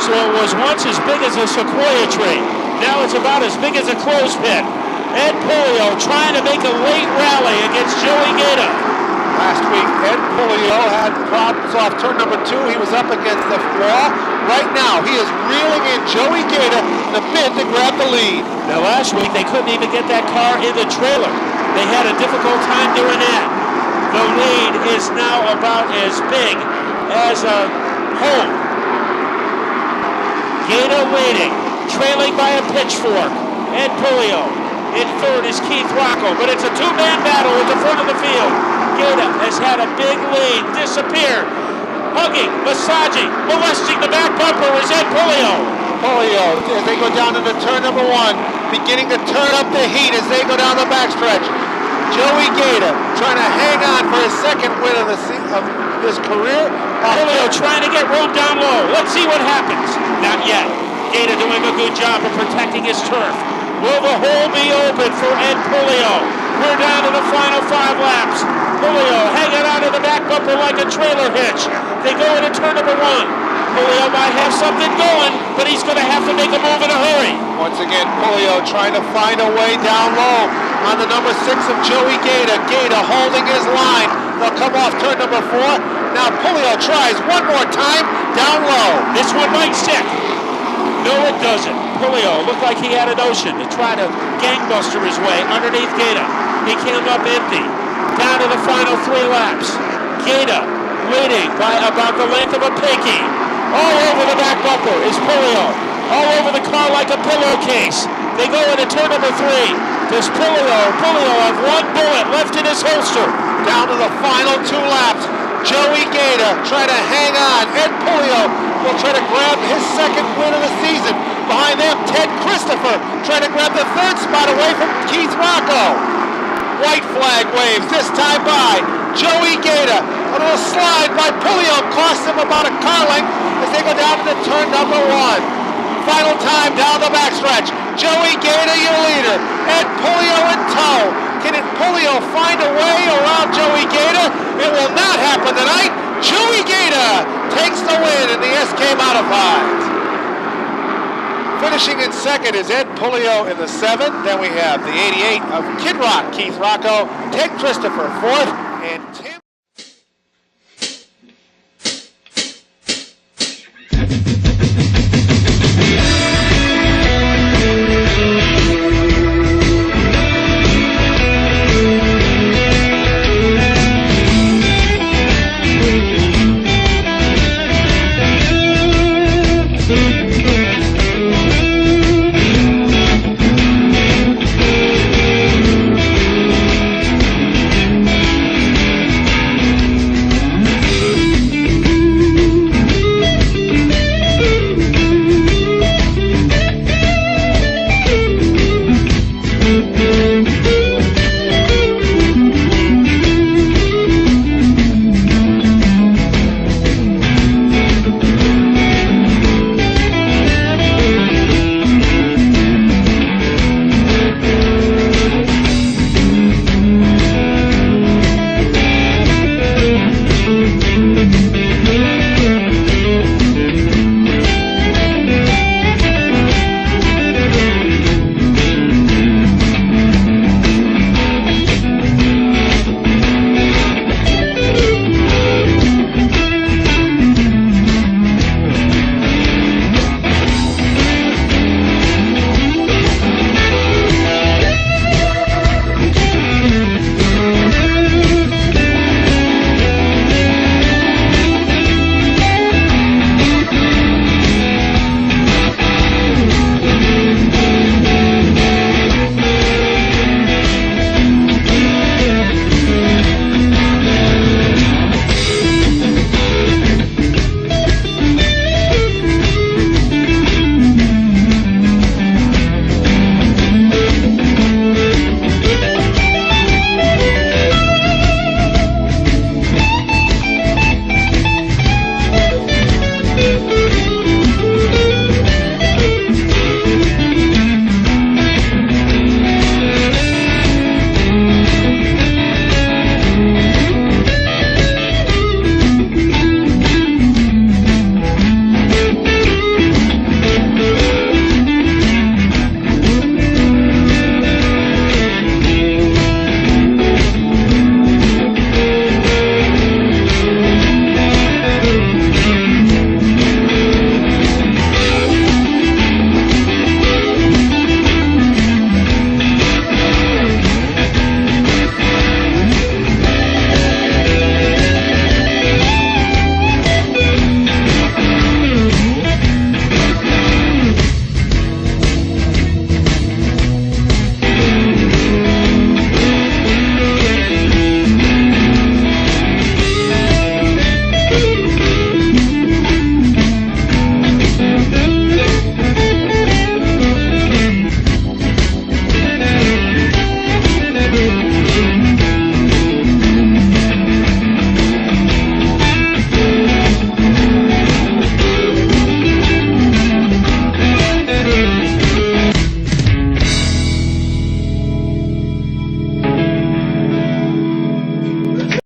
So it was once as big as a sequoia tree. Now it's about as big as a clothespin. Ed Puleo trying to make a late rally against Joey Gaeta. Last week, Ed Puleo had problems off turn number 2. He was up against the wall. Right now, he is reeling in Joey Gaeta the bid to grab the lead. Now last week, they couldn't even get that car in the trailer. They had a difficult time doing that. The lead is now about as big as a home. Gaeta leading, trailing by a pitchfork. Ed Puleo. In third is Keith Rocco, but it's a two-man battle at the front of the field. Gaeta has had a big lead disappear. Hugging, massaging, molesting the back bumper is Ed Puleo. Puleo, as they go down into turn number 1, beginning to turn up the heat as they go down the backstretch. Joey Gaeta trying to hang on for his second win of his career. Puleo trying to get room down low. Let's see what happens. Not yet. Gaeta doing a good job of protecting his turf. Will the hole be open for Ed Puleo? We're down to the final 5 laps. Puleo hanging onto the back bumper like a trailer hitch. They go into turn number 1. Puleo might have something going, but he's going to have to make a move in a hurry. Once again, Puleo trying to find a way down low on the number 6 of Joey Gaeta. Gaeta holding his line. They'll come off turn number 4. Now Puleo tries one more time down low. This one might stick. No, it doesn't. Puleo looked like he had a notion to try to gangbuster his way underneath Gaeta. He came up empty. Down to the final 3 laps. Gaeta leading by about the length of a pinky. All over the back bumper is Puleo. All over the car like a pillowcase. They go into turn number 3. Does Puleo have one bullet left in his holster? Down to the final 2 laps. Joey Gaeta trying to hang on. Ed Puleo will try to grab his second win of the season. Behind them, Ted Christopher trying to grab the 3rd spot away from Keith Rocco. White flag waves this time by Joey Gaeta. A little slide by Puleo cost him about a car length as they go down to turn number 1. Final time down the backstretch. Joey Gaeta, your leader. Ed Puleo in tow. Can Puleo find a way around Joey Gaeta? It will not happen tonight. Chewy Gator takes the win in the SK Modifieds. Finishing in second is Ed Pulio in the 7. Then we have the 88 of Kid Rock, Keith Rocco, Ted Christopher 4th, and Tim.